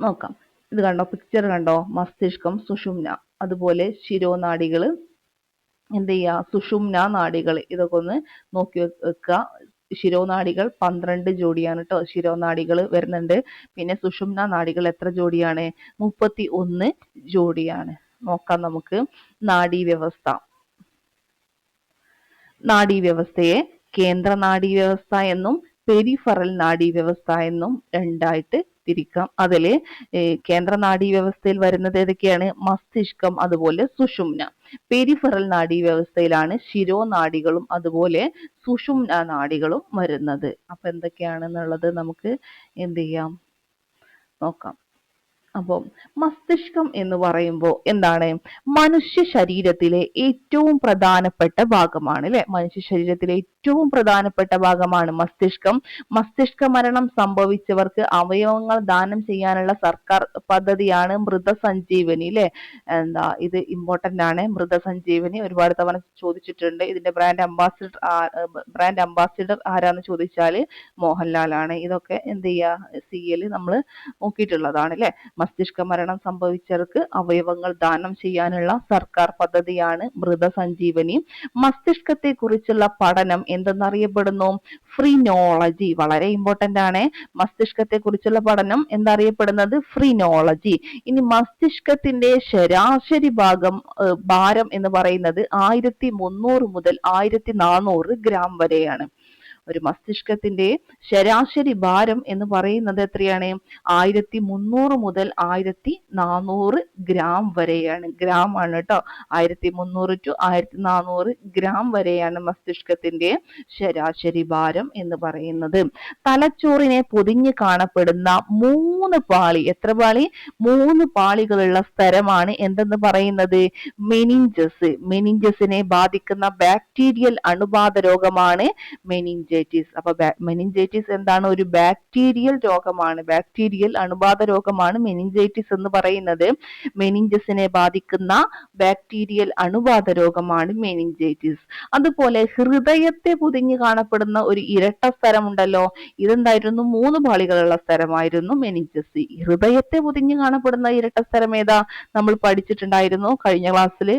നോക്കാം. ഇത് കണ്ടോ, പിക്ചർ കണ്ടോ, മസ്തിഷ്കം, സുഷുമ്ന, അതുപോലെ ശിരോനാഡികൾ, എന്ത് ചെയ്യുക, സുഷുമ്ന നാഡികൾ. ഇതൊക്കെ ഒന്ന് നോക്കി വെക്കുക. ശിരോനാഡികൾ 12 ജോഡിയാണ് കേട്ടോ. ശിരോനാഡികൾ വരുന്നുണ്ട്. പിന്നെ സുഷുമ്ന നാഡികൾ എത്ര ജോഡിയാണ്? 31 ജോഡിയാണ്. നോക്കാം നമുക്ക് നാഡീവ്യവസ്ഥ. നാഡീവ്യവസ്ഥയെ കേന്ദ്ര നാഡീവ്യവസ്ഥ എന്നും പെരിഫറൽ നാഡീവ്യവസ്ഥ എന്നും രണ്ടായിട്ട് തിരിക്കാം. അതില് കേന്ദ്ര നാഡീവ്യവസ്ഥയിൽ വരുന്നത് ഏതൊക്കെയാണ്? മസ്തിഷ്കം അതുപോലെ സുഷുമ്ന. പെരിഫറൽ നാഡീവ്യവസ്ഥയിലാണ് ശിരോനാഡികളും അതുപോലെ സുഷുമ്ന നാഡികളും വരുന്നത്. അപ്പൊ എന്തൊക്കെയാണെന്നുള്ളത് നമുക്ക് എന്ത് ചെയ്യാം, നോക്കാം. അപ്പോൾ മസ്തിഷ്കം എന്ന് പറയുമ്പോൾ എന്താണ്? മനുഷ്യ ശരീരത്തിലെ ഏറ്റവും പ്രധാനപ്പെട്ട ഭാഗമാണ് അല്ലെ. മനുഷ്യ ശരീരത്തിലെ ഏറ്റവും പ്രധാനപ്പെട്ട ഭാഗമാണ് മസ്തിഷ്കം. മസ്തിഷ്ക മരണം സംഭവിച്ചവർക്ക് അവയവങ്ങൾ ദാനം ചെയ്യാനുള്ള സർക്കാർ പദ്ധതിയാണ് മൃതസഞ്ജീവനി അല്ലെ. ഇത് ഇമ്പോർട്ടന്റ് ആണ്. മൃതസഞ്ജീവനി ഒരുപാട് തവണ ചോദിച്ചിട്ടുണ്ട്. ഇതിന്റെ ബ്രാൻഡ് അംബാസിഡർ ആരാന്ന് ചോദിച്ചാല് മോഹൻലാൽ ആണ്. ഇതൊക്കെ എന്ത് ചെയ്യുക, CL നമ്മൾ നോക്കിയിട്ടുള്ളതാണ് അല്ലെ. മസ്തിഷ്ക മരണം സംഭവിച്ചവർക്ക് അവയവങ്ങൾ ദാനം ചെയ്യാനുള്ള സർക്കാർ പദ്ധതിയാണ് മൃതസഞ്ജീവനി. മസ്തിഷ്കത്തെ കുറിച്ചുള്ള പഠനം എന്തെന്നറിയപ്പെടുന്നു? ഫ്രീനോളജി. വളരെ ഇമ്പോർട്ടന്റ് ആണ്. മസ്തിഷ്കത്തെ കുറിച്ചുള്ള പഠനം എന്തറിയപ്പെടുന്നത്? ഫ്രീനോളജി. ഇനി മസ്തിഷ്കത്തിന്റെ ശരാശരി ഭാരം എന്ന് പറയുന്നത് 1300 മുതൽ 1400 ഗ്രാം വരെയാണ്. ഒരു മസ്തിഷ്കത്തിന്റെ ശരാശരി ഭാരം എന്ന് പറയുന്നത് എത്രയാണ്? 1300 മുതൽ 1400 ഗ്രാം വരെയാണ്. ഗ്രാം ആണ് കേട്ടോ. 1300 to 1400 ഗ്രാം വരെയാണ് മസ്തിഷ്കത്തിന്റെ ശരാശരി ഭാരം എന്ന് പറയുന്നത്. തലച്ചോറിനെ പൊതിഞ്ഞ് കാണപ്പെടുന്ന 3 പാളി, എത്ര പാളി? 3 പാളികളുള്ള സ്ഥലമാണ് എന്തെന്ന് പറയുന്നത്? മെനിഞ്ചസ്. മെനിഞ്ചസിനെ ബാധിക്കുന്ന ബാക്ടീരിയൽ അണുബാധ രോഗമാണ് മെനിഞ്ചൈറ്റിസ്. അപ്പൊ മെനിഞ്ചൈറ്റിസ് എന്താണ്? ഒരു ബാക്ടീരിയൽ രോഗമാണ്. ബാക്ടീരിയൽ അണുബാധ രോഗമാണ് മെനിഞ്ചൈറ്റിസ് എന്ന് പറയുന്നത്. മെനിഞ്ചസിനെ ബാധിക്കുന്ന ബാക്ടീരിയൽ അണുബാധ രോഗമാണ് മെനിഞ്ചൈറ്റിസ്. അതുപോലെ ഹൃദയത്തെ പൊതിഞ്ഞ് കാണപ്പെടുന്ന ഒരു ഇരട്ട സ്ഥലം ഉണ്ടല്ലോ. ഇതെന്തായിരുന്നു? 3 പാളികളുള്ള സ്ഥലമായിരുന്നു മെനിഞ്ചസ്. ഹൃദയത്തെ പൊതിഞ്ഞ് കാണപ്പെടുന്ന ഇരട്ട സ്ഥലം ഏതാ? നമ്മൾ പഠിച്ചിട്ടുണ്ടായിരുന്നു കഴിഞ്ഞ ക്ലാസ്സിൽ.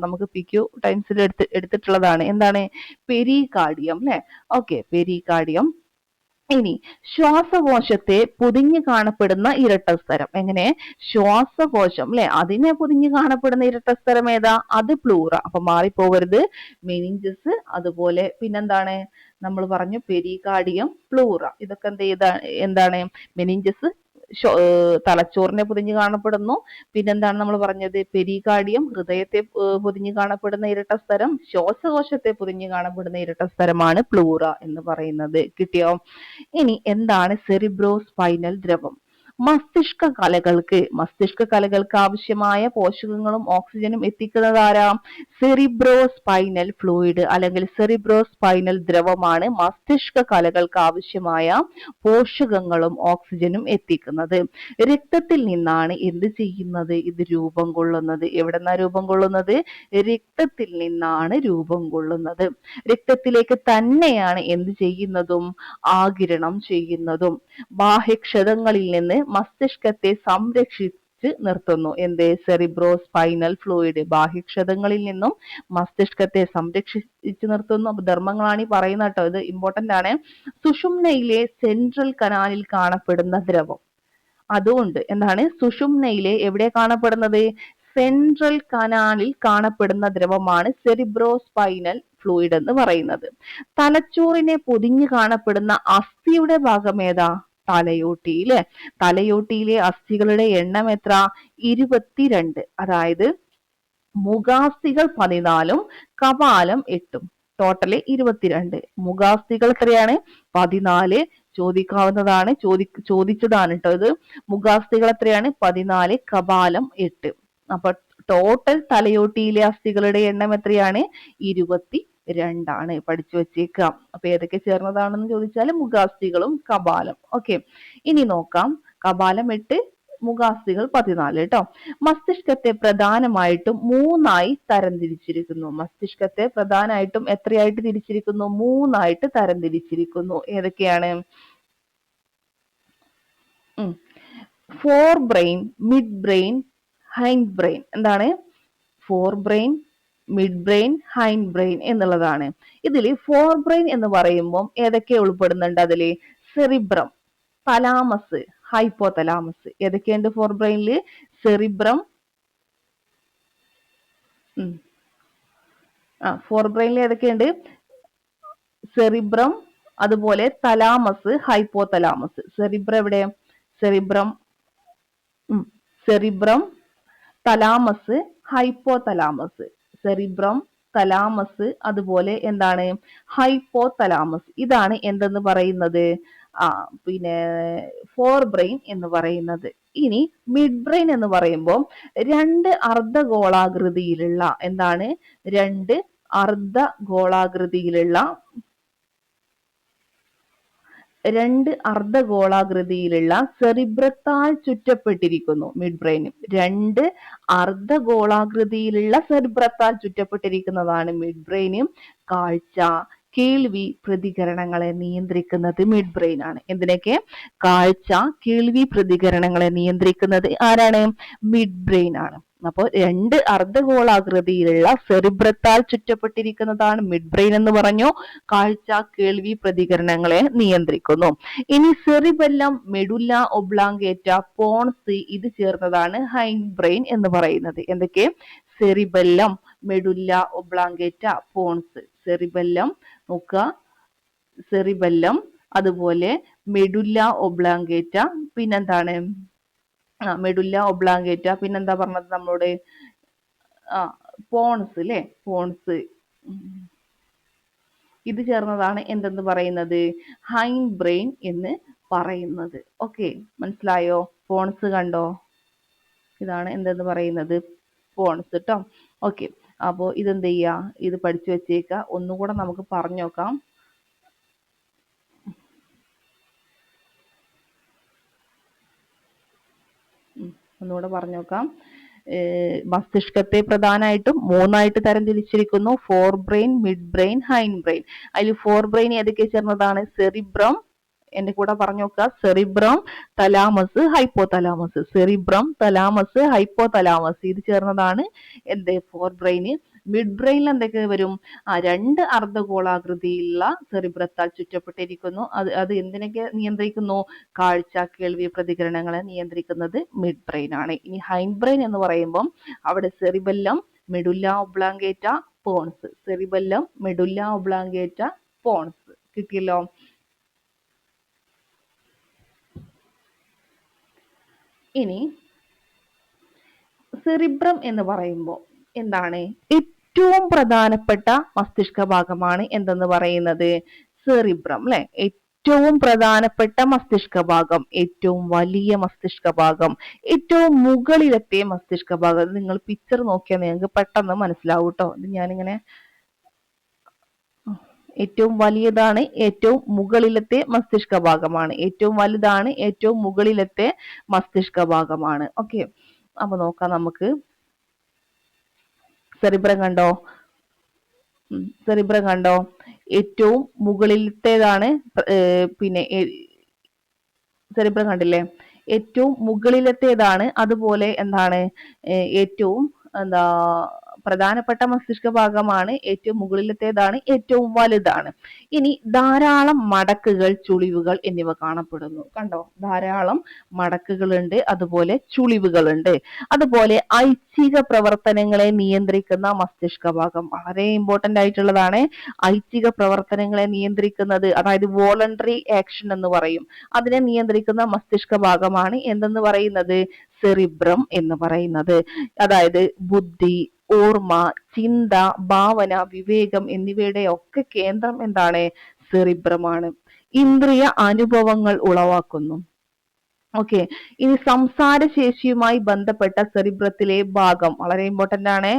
നമുക്ക് PQ ടൈംസിൽ എടുത്തിട്ടുള്ളതാണ്. എന്താണ്? പെരികാർഡിയം അല്ലെ. Okay, pericardium. ഇനി ശ്വാസകോശത്തെ പൊതിഞ്ഞ് കാണപ്പെടുന്ന ഇരട്ട സ്ഥലം. എങ്ങനെ? ശ്വാസകോശം അല്ലെ, അതിനെ പൊതിഞ്ഞ് കാണപ്പെടുന്ന ഇരട്ട സ്ഥലം ഏതാ? അത് പ്ലൂറ. അപ്പൊ മാറിപ്പോകരുത്. മെനിഞ്ചസ്, അതുപോലെ പിന്നെന്താണ് നമ്മൾ പറഞ്ഞു? Pericardium, pleura. ഇതൊക്കെ എന്താണ്? മെനിഞ്ചസ് തലച്ചോറിനെ പൊതിഞ്ഞ് കാണപ്പെടുന്നു. പിന്നെന്താണ് നമ്മൾ പറഞ്ഞത്? പെരികാർഡിയം ഹൃദയത്തെ പൊതിഞ്ഞ് കാണപ്പെടുന്ന ഇരട്ട സ്ഥലം. ശ്വാസകോശത്തെ പൊതിഞ്ഞ് കാണപ്പെടുന്ന ഇരട്ട സ്ഥലമാണ് പ്ലൂറ എന്ന് പറയുന്നത്. കിട്ടിയോ? ഇനി എന്താണ് സെറിബ്രോസ്പൈനൽ ദ്രവം? മസ്തിഷ്ക കലകൾക്ക് ആവശ്യമായ പോഷകങ്ങളും ഓക്സിജനും എത്തിക്കുന്നത് ആരാ? സെറിബ്രോസ്പൈനൽ ഫ്ലൂയിഡ് അല്ലെങ്കിൽ സെറിബ്രോസ്പൈനൽ ദ്രവമാണ് മസ്തിഷ്ക കലകൾക്ക് ആവശ്യമായ പോഷകങ്ങളും ഓക്സിജനും എത്തിക്കുന്നത്. രക്തത്തിൽ നിന്നാണ് എന്ത് ചെയ്യുന്നത്? ഇത് രൂപം കൊള്ളുന്നത്. എവിടെന്നാ രൂപം കൊള്ളുന്നത്? രക്തത്തിൽ നിന്നാണ് രൂപം കൊള്ളുന്നത്. രക്തത്തിലേക്ക് തന്നെയാണ് എന്ത് ചെയ്യുന്നതും? ആഗിരണം ചെയ്യുന്നതും. ബാഹ്യക്ഷതങ്ങളിൽ നിന്ന് മസ്തിഷ്കത്തെ സംരക്ഷിച്ച് നിർത്തുന്നു. എന്ത്? സെറിബ്രോസ്പൈനൽ ഫ്ലൂയിഡ് ബാഹ്യക്ഷതങ്ങളിൽ നിന്നും മസ്തിഷ്കത്തെ സംരക്ഷിച്ചു നിർത്തുന്നു. അപ്പൊ ധർമ്മങ്ങളാണ് ഈ പറയുന്നത് കേട്ടോ. ഇത് ഇമ്പോർട്ടന്റ് ആണ്. സുഷുമ്നയിലെ സെൻട്രൽ കനാലിൽ കാണപ്പെടുന്ന ദ്രവം. അതുകൊണ്ട് എന്താണ്? സുഷുമ്നയിലെ എവിടെ കാണപ്പെടുന്നത്? സെൻട്രൽ കനാലിൽ കാണപ്പെടുന്ന ദ്രവമാണ് സെറിബ്രോസ്പൈനൽ ഫ്ലൂയിഡ് എന്ന് പറയുന്നത്. തലച്ചോറിനെ പൊതിഞ്ഞു കാണപ്പെടുന്ന അസ്ഥിയുടെ ഭാഗം ഏതാ? തലയോട്ടി അല്ലെ. തലയോട്ടിയിലെ അസ്ഥികളുടെ എണ്ണം എത്ര? 22. അതായത് മുഖാസ്ഥികൾ 14ഉം കപാലം 8ഉം. ടോട്ടല് 22. മുഖാസ്ഥികൾ എത്രയാണ്? 14. ചോദിക്കാവുന്നതാണ്, ചോദിച്ചതാണ് കേട്ടോ ഇത്. മുഖാസ്ഥികൾ എത്രയാണ്? 14. കപാലം 8. അപ്പൊ ടോട്ടൽ തലയോട്ടിയിലെ അസ്ഥികളുടെ എണ്ണം എത്രയാണ്? 22 പഠിച്ചു വെച്ചേക്കാം. അപ്പൊ ഏതൊക്കെ ചേർന്നതാണെന്ന് ചോദിച്ചാൽ മുഖാസ്ഥികളും കപാലം. ഓക്കെ, ഇനി നോക്കാം. കപാലം 8, മുഖാസ്ഥികൾ 14 കേട്ടോ. മസ്തിഷ്കത്തെ പ്രധാനമായിട്ടും 3ആയി തരംതിരിച്ചിരിക്കുന്നു. മസ്തിഷ്കത്തെ പ്രധാനമായിട്ടും എത്രയായിട്ട് തിരിച്ചിരിക്കുന്നു? 3ആയിട്ട് തരംതിരിച്ചിരിക്കുന്നു. ഏതൊക്കെയാണ്? Forebrain, midbrain, hindbrain. എന്താണ്? Forebrain, midbrain, hindbrain എന്നുള്ളതാണ്. ഇതിൽ ഫോർ ബ്രെയിൻ എന്ന് പറയുമ്പോൾ ഏതൊക്കെ ഉൾപ്പെടുന്നുണ്ട്? അതില് സെറിബ്രം, തലാമസ്, ഹൈപ്പോ തലാമസ്. ഏതൊക്കെയുണ്ട് ഫോർ ബ്രെയിനില്? സെറിബ്രം, ഫോർ ബ്രെയിനിൽ ഏതൊക്കെയുണ്ട്? സെറിബ്രം, അതുപോലെ തലാമസ്, ഹൈപ്പോ തലാമസ്. സെറിബ്രം എവിടെ? Cerebrum, cerebrum, thalamus, hypothalamus. Cerebrum, thalamus, അതുപോലെ എന്താണ്? Hypothalamus. ഇതാണ് എന്തെന്ന് പറയുന്നത്? പിന്നെ ഫോർ ബ്രെയിൻ എന്ന് പറയുന്നത്. ഇനി മിഡ് ബ്രെയിൻ എന്ന് പറയുമ്പോൾ 2 അർദ്ധഗോളാകൃതിയിലുള്ള, എന്താണ്? 2 അർദ്ധഗോളാകൃതിയിലുള്ള സെറിബ്രത്താൽ ചുറ്റപ്പെട്ടിരിക്കുന്നു. മിഡ് ബ്രെയിൻ 2 അർദ്ധഗോളാകൃതിയിലുള്ള സെറിബ്രത്താൽ ചുറ്റപ്പെട്ടിരിക്കുന്നതാണ് മിഡ് ബ്രെയിനും. കാഴ്ച, കേൾവി, പ്രതികരണങ്ങളെ നിയന്ത്രിക്കുന്നത് മിഡ് ബ്രെയിൻ ആണ്. എന്തിനൊക്കെ? കാഴ്ച, കേൾവി, പ്രതികരണങ്ങളെ നിയന്ത്രിക്കുന്നത് ആരാണ്? മിഡ് ബ്രെയിൻ ആണ്. അപ്പോൾ 2 അർദ്ധഗോളാകൃതിയിലുള്ള സെറിബ്രത്താൽ ചുറ്റപ്പെട്ടിരിക്കുന്നതാണ് മിഡ് ബ്രെയിൻ എന്ന് പറഞ്ഞു. കാഴ്ച, കേൾവി, പ്രതികരണങ്ങളെ നിയന്ത്രിക്കുന്നു. ഇനി സെറിബെല്ലം, മെഡുല്ല ഒബ്ലാങ്കേറ്റ, പോൺസ് ഇത് ചേർന്നതാണ് ഹൈൻഡ് ബ്രെയിൻ എന്ന് പറയുന്നത്. എന്തൊക്കെ? Cerebellum, medulla oblongata, pons. Cerebellum നോക്കുക, സെറിബെല്ലം, അതുപോലെ മെഡുല്ല ഒബ്ലാങ്കേറ്റ, പിന്നെന്താണ്? മെഡുല്ല ഒബ്ലാങ്കേറ്റ, പിന്നെന്താ പറഞ്ഞത് നമ്മളോട്? പോൺസ് അല്ലെ? പോൺസ്. ഇത് ചേർന്നതാണ് എന്തെന്ന് പറയുന്നത്? ഹൈൻഡ് ബ്രെയിൻ എന്ന് പറയുന്നത്. ഓക്കെ, മനസ്സിലായോ? പോൺസ് കണ്ടോ? ഇതാണ് എന്തെന്ന് പറയുന്നത്? പോൺസ് കേട്ടോ. ഓക്കെ, അപ്പോ ഇതെന്ത് ചെയ്യാ? ഇത് പഠിച്ചു വെച്ചേക്ക. ഒന്നുകൂടെ നമുക്ക് പറഞ്ഞു നോക്കാം. ഒന്നുകൂടെ പറഞ്ഞു നോക്കാം. മസ്തിഷ്കത്തെ പ്രധാനമായിട്ടും 3ആയിട്ട് തരംതിരിച്ചിരിക്കുന്നു. Forebrain, midbrain, hindbrain. അതിൽ ഫോർ ബ്രെയിൻ ഏതൊക്കെ ചേർന്നതാണ്? സെറിബ്രം, എന്റെ കൂടെ പറഞ്ഞു നോക്കുക. Cerebrum, thalamus, hypothalamus. Cerebrum, thalamus, hypothalamus ഇത് ചേർന്നതാണ് എന്ത്? ഫോർ ബ്രെയിന്. മിഡ് ബ്രെയിനിൽ എന്തൊക്കെ വരും? 2 അർദ്ധഗോളാകൃതിയിലുള്ള സെറിബ്രത്താൽ ചുറ്റപ്പെട്ടിരിക്കുന്നു. അത് എന്തിനൊക്കെ നിയന്ത്രിക്കുന്നു? കാഴ്ച, കേൾവി, പ്രതികരണങ്ങളെ നിയന്ത്രിക്കുന്നത് മിഡ് ബ്രെയിൻ ആണ്. ഇനി ഹൈൻഡ് ബ്രെയിൻ എന്ന് പറയുമ്പോൾ അവിടെ cerebellum, medulla oblongata, pons. Cerebellum, medulla oblongata, pons. കിട്ടിയല്ലോ? ഇനി സെറിബ്രം എന്ന് പറയുമ്പോൾ എന്താണ്? ഏറ്റവും പ്രധാനപ്പെട്ട മസ്തിഷ്ക ഭാഗമാണ് എന്തെന്ന് പറയുന്നത്? സെറിബ്രം അല്ലെ? ഏറ്റവും പ്രധാനപ്പെട്ട മസ്തിഷ്ക ഭാഗം, ഏറ്റവും വലിയ മസ്തിഷ്ക ഭാഗം, ഏറ്റവും മുകളിലത്തെ മസ്തിഷ്ക ഭാഗം. നിങ്ങൾ പിക്ചർ നോക്കിയാൽ നിങ്ങൾക്ക് പെട്ടെന്ന് മനസ്സിലാവും കേട്ടോ. ഇത് ഞാനിങ്ങനെ ഏറ്റവും വലിയതാണ്, ഏറ്റവും മുകളിലത്തെ മസ്തിഷ്ക ഭാഗമാണ്. ഏറ്റവും വലുതാണ്, ഏറ്റവും മുകളിലത്തെ മസ്തിഷ്ക ഭാഗമാണ്. ഓക്കെ, അപ്പൊ നോക്കാം നമുക്ക്. സെറിബ്രം കണ്ടോ? സെറിബ്രം കണ്ടോ? ഏറ്റവും മുകളിലത്തേതാണ്. പിന്നെ സെറിബ്രം കണ്ടില്ലേ? ഏറ്റവും മുകളിലത്തേതാണ്. അതുപോലെ എന്താണ്? ഏറ്റവും എന്താ പ്രധാനപ്പെട്ട മസ്തിഷ്ക ഭാഗമാണ്. ഏറ്റവും മുകളിലത്തേതാണ്, ഏറ്റവും വലുതാണ്. ഇനി ധാരാളം മടക്കുകൾ, ചുളിവുകൾ എന്നിവ കാണപ്പെടുന്നു. കണ്ടോ? ധാരാളം മടക്കുകളുണ്ട്, അതുപോലെ ചുളിവുകളുണ്ട്. അതുപോലെ ഐച്ഛിക പ്രവർത്തനങ്ങളെ നിയന്ത്രിക്കുന്ന മസ്തിഷ്ക ഭാഗം വളരെ ഇമ്പോർട്ടന്റ് ആയിട്ടുള്ളതാണ്. ഐച്ഛിക പ്രവർത്തനങ്ങളെ നിയന്ത്രിക്കുന്നത്, അതായത് വോളണ്ടറി ആക്ഷൻ എന്ന് പറയും, അതിനെ നിയന്ത്രിക്കുന്ന മസ്തിഷ്ക ഭാഗമാണ് എന്തെന്ന് പറയുന്നത്? സെറിബ്രം എന്ന് പറയുന്നത്. അതായത് ബുദ്ധി, ഓർമ്മ, ചിന്ത, ഭാവന, വിവേകം എന്നിവയുടെ ഒക്കെ കേന്ദ്രം എന്താണ്? സെറിബ്രമാണ്. ഇന്ദ്രിയ അനുഭവങ്ങൾ ഉളവാക്കുന്നു. ഓക്കെ, ഇനി സംസാരശേഷിയുമായി ബന്ധപ്പെട്ട സെറിബ്രത്തിലെ ഭാഗം വളരെ ഇമ്പോർട്ടന്റ് ആണ്.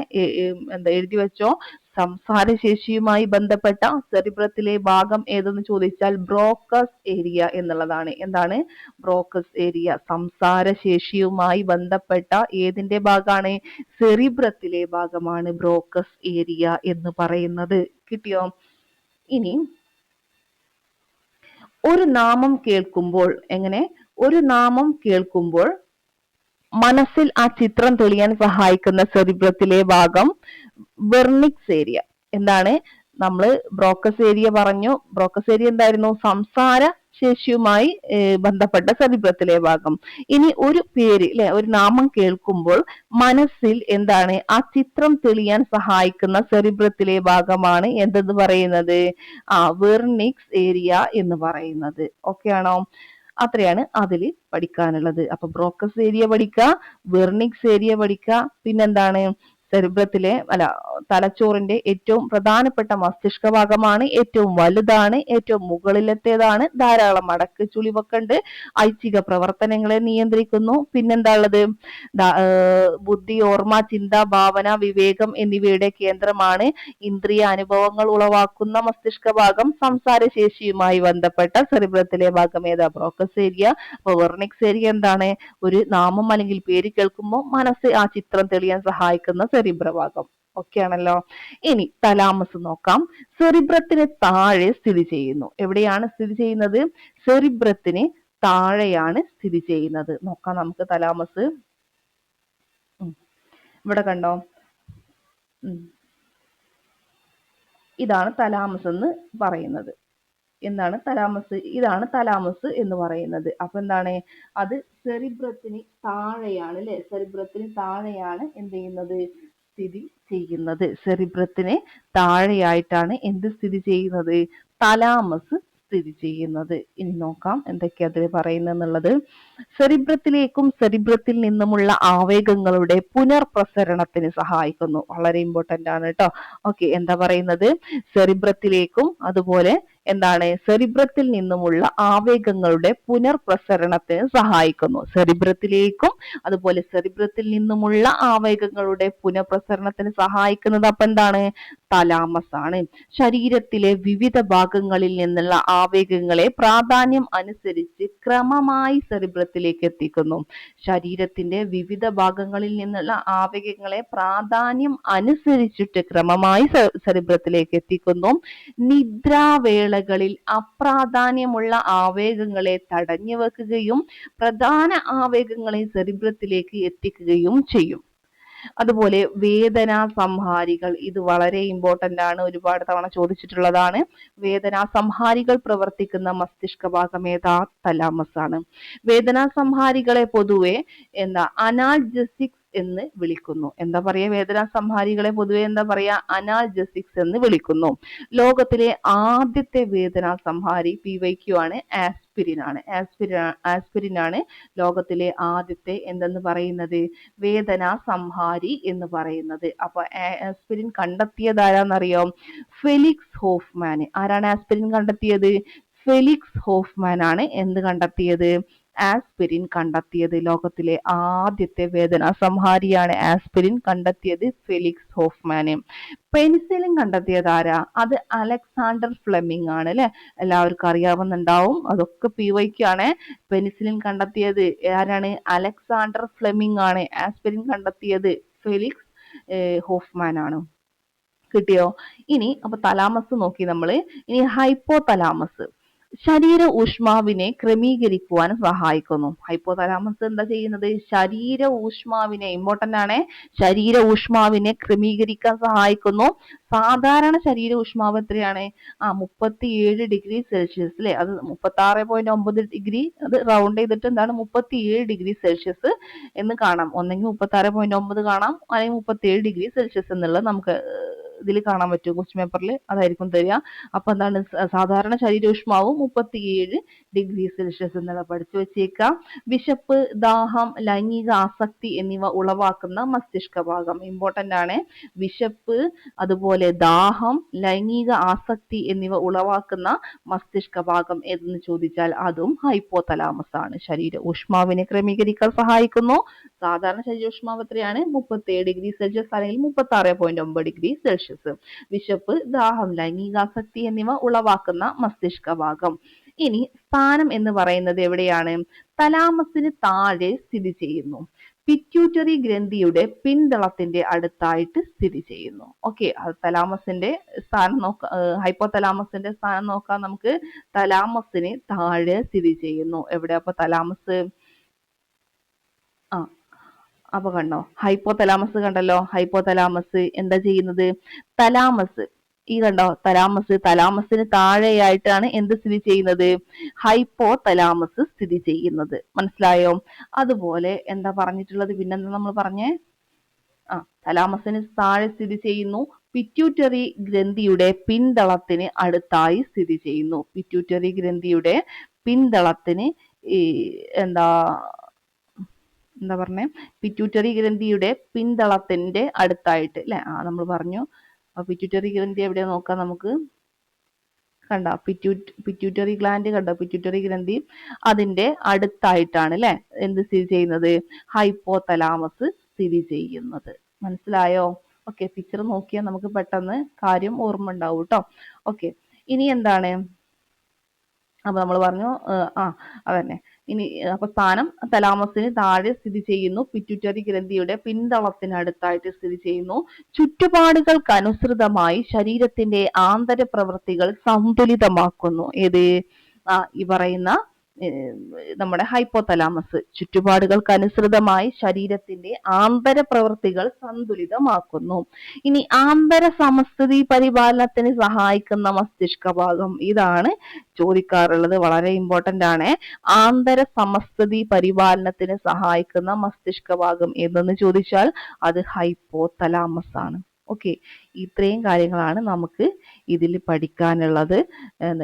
എന്താ എഴുതി വെച്ചോ. സംസാരശേഷിയുമായി ബന്ധപ്പെട്ട സെറിബ്രത്തിലെ ഭാഗം ഏതെന്ന് ചോദിച്ചാൽ ബ്രോക്കസ് ഏരിയ എന്നുള്ളതാണ്. എന്താണ്? Broca's area. സംസാരശേഷിയുമായി ബന്ധപ്പെട്ട ഏതിന്റെ ഭാഗമാണ്? സെറിബ്രത്തിലെ ഭാഗമാണ് ബ്രോക്കസ് ഏരിയ എന്ന് പറയുന്നത്. കിട്ടിയോ? ഇനി ഒരു നാമം കേൾക്കുമ്പോൾ ഒരു നാമം കേൾക്കുമ്പോൾ മനസ്സിൽ ആ ചിത്രം തെളിയാൻ സഹായിക്കുന്ന സെറിബ്രത്തിലെ ഭാഗം വെർണിക്സ് ഏരിയ. എന്താണ്? നമ്മൾ ബ്രോക്കസ് ഏരിയ പറഞ്ഞു. ബ്രോക്കസ് ഏരിയ എന്തായിരുന്നു? സംസാര ശേഷിയുമായി ബന്ധപ്പെട്ട സെറിബ്രത്തിലെ ഭാഗം. ഇനി ഒരു പേര് ഒരു നാമം കേൾക്കുമ്പോൾ മനസ്സിൽ എന്താണ്? ആ ചിത്രം തെളിയാൻ സഹായിക്കുന്ന സെറിബ്രത്തിലെ ഭാഗമാണ് എന്തെന്ന് പറയുന്നത്? വെർണിക്സ് ഏരിയ എന്ന് പറയുന്നത്. ഓക്കെ ആണോ? അത്രയാണ് അതിൽ പഠിക്കാനുള്ളത്. അപ്പൊ ബ്രോക്കസ് ഏരിയ പഠിക്കുക, വെർണിക്സ് ഏരിയ പഠിക്കുക, പിന്നെന്താണ്? തലച്ചോറിന്റെ ഏറ്റവും പ്രധാനപ്പെട്ട മസ്തിഷ്ക ഭാഗമാണ്, ഏറ്റവും വലുതാണ്, ഏറ്റവും മുകളിലത്തേതാണ്, ധാരാളം അടക്ക് ചുളിവൊക്കെ ഉണ്ട്, ഐച്ഛിക പ്രവർത്തനങ്ങളെ നിയന്ത്രിക്കുന്നു. പിന്നെന്താ ഉള്ളത്? ബുദ്ധി, ഓർമ്മ, ചിന്ത, ഭാവന, വിവേകം എന്നിവയുടെ കേന്ദ്രമാണ്. ഇന്ദ്രിയ അനുഭവങ്ങൾ ഉളവാക്കുന്ന മസ്തിഷ്ക ഭാഗം. സംസാരശേഷിയുമായി ബന്ധപ്പെട്ട സെറിബ്രത്തിലെ ഭാഗം ഏതാ? Broca's area. അപ്പൊ വെർണിക്സ് ഏരിയ എന്താണ്? ഒരു നാമം അല്ലെങ്കിൽ പേര് കേൾക്കുമ്പോൾ മനസ്സ് ആ ചിത്രം തെളിയാൻ സഹായിക്കുന്ന സെറിബ്ര ഭാഗം. ഓക്കെ ആണല്ലോ? ഇനി തലാമസ് നോക്കാം. സെറിബ്രത്തിന് താഴെ സ്ഥിതി ചെയ്യുന്നു. എവിടെയാണ് സ്ഥിതി ചെയ്യുന്നത്? സെറിബ്രത്തിന് താഴെയാണ് സ്ഥിതി ചെയ്യുന്നത്. നോക്കാം നമുക്ക് തലാമസ്. ഇവിടെ കണ്ടോ? ഇതാണ് തലാമസ് എന്ന് പറയുന്നത്. എന്താണ് തലാമസ്? ഇതാണ് തലാമസ് എന്ന് പറയുന്നത്. അപ്പൊ എന്താണ്? അത് സെറിബ്രത്തിന് താഴെയാണ് അല്ലെ? സെറിബ്രത്തിന് താഴെയാണ് എന്ത് ചെയ്യുന്നത്? സ്ഥിതി ചെയ്യുന്നത്. സെറിബ്രത്തിന് താഴെയായിട്ടാണ് എന്ത് സ്ഥിതി ചെയ്യുന്നത്? തലാമസ് സ്ഥിതി ചെയ്യുന്നത്. ഇനി നോക്കാം എന്തൊക്കെയാ അതിൽ പറയുന്നത്. സെറിബ്രത്തിലേക്കും സെറിബ്രത്തിൽ നിന്നുമുള്ള ആവേഗങ്ങളുടെ പുനർപ്രസരണത്തിന് സഹായിക്കുന്നു. വളരെ ഇമ്പോർട്ടന്റ് ആണ് കേട്ടോ. ഓക്കെ, എന്താ പറയുന്നത്? സെറിബ്രത്തിലേക്കും അതുപോലെ എന്താണ്? സെറിബ്രത്തിൽ നിന്നുമുള്ള ആവേഗങ്ങളുടെ പുനർപ്രസരണത്തിന് സഹായിക്കുന്നു. സെറിബ്രത്തിലേക്കും അതുപോലെ സെറിബ്രത്തിൽ നിന്നുമുള്ള ആവേഗങ്ങളുടെ പുനഃപ്രസരണത്തിന് സഹായിക്കുന്നത് അപ്പൊ എന്താണ്? തലാമസ് ആണ്. ശരീരത്തിലെ വിവിധ ഭാഗങ്ങളിൽ നിന്നുള്ള ആവേഗങ്ങളെ പ്രാധാന്യം അനുസരിച്ച് ക്രമമായി സെറിബ്രത്തിലേക്ക് എത്തിക്കുന്നു. ശരീരത്തിന്റെ വിവിധ ഭാഗങ്ങളിൽ നിന്നുള്ള ആവേഗങ്ങളെ പ്രാധാന്യം അനുസരിച്ചിട്ട് ക്രമമായി സെറിബ്രത്തിലേക്ക് എത്തിക്കുന്നു. നിദ്രാവേളകളിൽ അപ്രാധാന്യമുള്ള ആവേഗങ്ങളെ തടഞ്ഞു വെക്കുകയും പ്രധാന ആവേഗങ്ങളെ സെറിബ്രത്തിലേക്ക് എത്തിക്കുകയും ചെയ്യും. അതുപോലെ വേദനാ സംഹാരികൾ, ഇത് വളരെ ഇമ്പോർട്ടന്റ് ആണ്, ഒരുപാട് തവണ ചോദിച്ചിട്ടുള്ളതാണ്. വേദനാ സംഹാരികൾ പ്രവർത്തിക്കുന്ന മസ്തിഷ്ക ഭാഗം ഏതാ? തലാമസ് ആണ്. വേദനാ സംഹാരികളെ പൊതുവെ അനാൽജസിക്സ് എന്ന് വിളിക്കുന്നു. എന്താ പറയാ? വേദനാ സംഹാരികളെ പൊതുവെ എന്താ പറയാ? അനാൽജസിക്സ് എന്ന് വിളിക്കുന്നു. ലോകത്തിലെ ആദ്യത്തെ വേദനാ സംഹാരി PYQ ആണ്, ആസ്പിരിൻ ആണ്. ആസ്പിരിൻ ആണ് ലോകത്തിലെ ആദ്യത്തെ എന്തെന്ന് പറയുന്നത്? വേദനാ സംഹാരി എന്ന് പറയുന്നത്. അപ്പൊ ആസ്പിരിൻ കണ്ടെത്തിയത് ആരാന്നറിയോ? Felix Hoffmann. ആരാണ് ആസ്പിരിൻ കണ്ടെത്തിയത്? ഫെലിക്സ് ഹോഫ്മാൻ ആണ് എന്ത് കണ്ടെത്തിയത്? ആസ്പിരിൻ കണ്ടെത്തിയത്. ലോകത്തിലെ ആദ്യത്തെ വേദനാ സംഹാരിയാണ് ആസ്പിരിൻ കണ്ടെത്തിയത് ഫെലിക്സ് ഹോഫ്മാന്. പെനിസിലിൻ കണ്ടെത്തിയത് ആരാ? അത് അലക്സാണ്ടർ ഫ്ലെമിംഗ് ആണ് അല്ലെ? എല്ലാവർക്കും അറിയാവുന്നുണ്ടാവും. അതൊക്കെ PYQ ആണ്. പെനിസിലിൻ കണ്ടെത്തിയത് ആരാണ്? അലക്സാണ്ടർ ഫ്ലെമിംഗ് ആണ്. ആസ്പിരിൻ കണ്ടെത്തിയത് ഫെലിക്സ് ഹോഫ്മാൻ ആണ്. കിട്ടിയോ? ഇനി അപ്പൊ തലാമസ് നോക്കി നമ്മള്. ഇനി ഹൈപ്പോ തലാമസ് ശരീര ഊഷ്മാവിനെ ക്രമീകരിക്കുവാൻ സഹായിക്കുന്നു. ഹൈപ്പോതലാമസ് എന്താ ചെയ്യുന്നത്? ശരീര ഊഷ്മാവിനെ, ഇമ്പോർട്ടന്റ് ആണ്, ശരീര ഊഷ്മാവിനെ ക്രമീകരിക്കാൻ സഹായിക്കുന്നു. സാധാരണ ശരീര ഊഷ്മാവ് എത്രയാണ്? 37 ഡിഗ്രി സെൽഷ്യസ് അല്ലെ? അത് 36.9 ഡിഗ്രി, അത് റൗണ്ട് ചെയ്തിട്ട് എന്താണ് 37 ഡിഗ്രി സെൽഷ്യസ് എന്ന് കാണാം. ഒന്നെങ്കിൽ 36.9 കാണാം, അല്ലെങ്കിൽ 37 ഡിഗ്രി സെൽഷ്യസ് എന്നുള്ളത് നമുക്ക് ഇതിൽ കാണാൻ പറ്റും, ക്വസ്റ്റ്യൻ പേപ്പറിൽ അതായിരിക്കും തരിക. അപ്പൊ എന്താണ് സാധാരണ ശരീരോഷ്മാവ് 37 ഡിഗ്രി സെൽഷ്യസ് എന്നുള്ള പഠിച്ചു വെച്ചേക്കാം. വിശപ്പ്, ദാഹം, ലൈംഗിക ആസക്തി എന്നിവ ഉളവാക്കുന്ന മസ്തിഷ്ക ഭാഗം ഇമ്പോർട്ടന്റ് ആണ്. വിശപ്പ്, അതുപോലെ ദാഹം, ലൈംഗിക ആസക്തി എന്നിവ ഉളവാക്കുന്ന മസ്തിഷ്ക ഭാഗം എന്ന് ചോദിച്ചാൽ അതും ഹൈപ്പോതലാമസ് ആണ്. ശരീര ഊഷ്മാവിനെ ക്രമീകരിക്കാൻ സഹായിക്കുന്നു. സാധാരണ ശരീരോഷ്മാവ് എത്രയാണ്? 37 ഡിഗ്രി സെൽഷ്യസ് അല്ലെങ്കിൽ 36.9 ഡിഗ്രി സെൽഷ്യസ്. വിശപ്പ്, ദാഹം, ലൈംഗികാസക്തി എന്നിവ ഉളവാക്കുന്ന മസ്തിഷ്ക ഭാഗം. ഇനി സ്ഥാനം എന്ന് പറയുന്നത് എവിടെയാണ്? തലാമസിന് താഴെ സ്ഥിതി ചെയ്യുന്നു. പിറ്റ്യൂട്ടറി ഗ്രന്ഥിയുടെ പിൻതളത്തിന്റെ അടുത്തായിട്ട് സ്ഥിതി ചെയ്യുന്നു. ഓക്കെ, തലാമസിന്റെ സ്ഥാനം നോക്കാം, ഹൈപ്പോതലാമസിന്റെ സ്ഥാനം നോക്കാം നമുക്ക്. തലാമസിന് താഴെ സ്ഥിതി ചെയ്യുന്നു. എവിടെ അപ്പൊ തലാമസ്? ആ അപ്പൊ കണ്ടോ, ഹൈപ്പോതലാമസ് കണ്ടല്ലോ. ഹൈപ്പോതലാമസ് എന്താ ചെയ്യുന്നത്? തലാമസ്, ഈ കണ്ടോ തലാമസിന് താഴെയായിട്ടാണ് എന്ത് സ്ഥിതി ചെയ്യുന്നത്? ഹൈപ്പോതലാമസ് സ്ഥിതി ചെയ്യുന്നത്. മനസ്സിലായോ? അതുപോലെ എന്താ പറഞ്ഞിട്ടുള്ളത്? പിന്നെന്താ നമ്മൾ പറഞ്ഞേ? തലാമസിന് താഴെ സ്ഥിതി ചെയ്യുന്നു. പിറ്റ്യൂട്ടറി ഗ്രന്ഥിയുടെ പിൻതളത്തിന് അടുത്തായി സ്ഥിതി ചെയ്യുന്നു. പിറ്റ്യൂട്ടറി ഗ്രന്ഥിയുടെ പിൻതളത്തിന് എന്താ പറഞ്ഞേ? പിറ്റ്യൂട്ടറി ഗ്രന്ഥിയുടെ പിൻതളത്തിന്റെ അടുത്തായിട്ട് അല്ലെ? നമ്മൾ പറഞ്ഞു. പിറ്റ്യൂട്ടറി ഗ്രന്ഥി എവിടെ നോക്കാം നമുക്ക്. കണ്ട പിറ്റ്യൂട്ടറി ഗ്ലാൻഡ് കണ്ടോ? പിറ്റ്യൂട്ടറി ഗ്രന്ഥി അതിന്റെ അടുത്തായിട്ടാണ് അല്ലെ എന്ത് സ്ഥിതി ചെയ്യുന്നത്? ഹൈപ്പോതലാമസ് സ്ഥിതി ചെയ്യുന്നത്. മനസ്സിലായോ? ഓക്കെ, പിക്ചർ നോക്കിയാൽ നമുക്ക് പെട്ടെന്ന് കാര്യം ഓർമ്മ ഉണ്ടാവും കേട്ടോ. ഓക്കെ, ഇനി എന്താണ്? അപ്പൊ നമ്മൾ പറഞ്ഞു അതന്നെ. ഇനി അപ്പൊ സ്ഥാനം തലാമസിന് താഴെ സ്ഥിതി ചെയ്യുന്നു. പിറ്റ്യൂട്ടറി ഗ്രന്ഥിയുടെ പിൻതളത്തിനടുത്തായിട്ട് സ്ഥിതി ചെയ്യുന്നു. ചുറ്റുപാടുകൾക്കനുസൃതമായി ശരീരത്തിന്റെ ആന്തര പ്രവൃത്തികൾ സന്തുലിതമാക്കുന്നു. ഏത്? ഈ പറയുന്ന നമ്മുടെ ഹൈപ്പോതലാമസ് ചുറ്റുപാടുകൾക്കനുസൃതമായി ശരീരത്തിന്റെ ആന്തര പ്രവൃത്തികൾ സന്തുലിതമാക്കുന്നു. ഇനി ആന്തര സമസ്ഥിതി പരിപാലനത്തിന് സഹായിക്കുന്ന മസ്തിഷ്ക ഭാഗം, ഇതാണ് ചോദിക്കാറുള്ളത്. വളരെ ഇമ്പോർട്ടന്റ് ആണ്. ആന്തര സമസ്ഥിതി പരിപാലനത്തിന് സഹായിക്കുന്ന മസ്തിഷ്ക ഭാഗം എന്തെന്ന് ചോദിച്ചാൽ അത് ഹൈപ്പോതലാമസ് ആണ്. ഓക്കെ, ഇത്രയും കാര്യങ്ങളാണ് നമുക്ക് ഇതിൽ പഠിക്കാനുള്ളത്.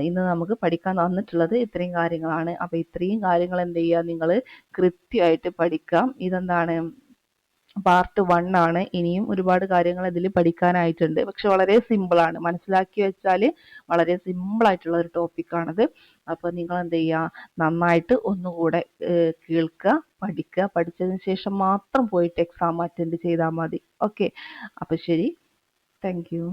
ഇന്ന് നമുക്ക് പഠിക്കാൻ തന്നിട്ടുള്ളത് ഇത്രയും കാര്യങ്ങളാണ്. അപ്പൊ ഇത്രയും കാര്യങ്ങൾ എന്ത് ചെയ്യുക? നിങ്ങൾ കൃത്യമായിട്ട് പഠിക്കാം. ഇതെന്താണ്? പാർട്ട് 1 ആണ്. ഇനിയും ഒരുപാട് കാര്യങ്ങൾ ഇതിൽ പഠിക്കാനായിട്ടുണ്ട്. പക്ഷെ വളരെ സിമ്പിൾ ആണ്. മനസ്സിലാക്കി വെച്ചാൽ വളരെ സിമ്പിൾ ആയിട്ടുള്ള ഒരു ടോപ്പിക്കാണിത്. അപ്പൊ നിങ്ങൾ എന്ത് ചെയ്യുക? നന്നായിട്ട് ഒന്നുകൂടെ കേൾക്കുക, പഠിക്കുക. പഠിച്ചതിന് ശേഷം മാത്രം പോയിട്ട് എക്സാം അറ്റൻഡ് ചെയ്താൽ മതി. ഓക്കെ, അപ്പൊ ശരി. Thank you.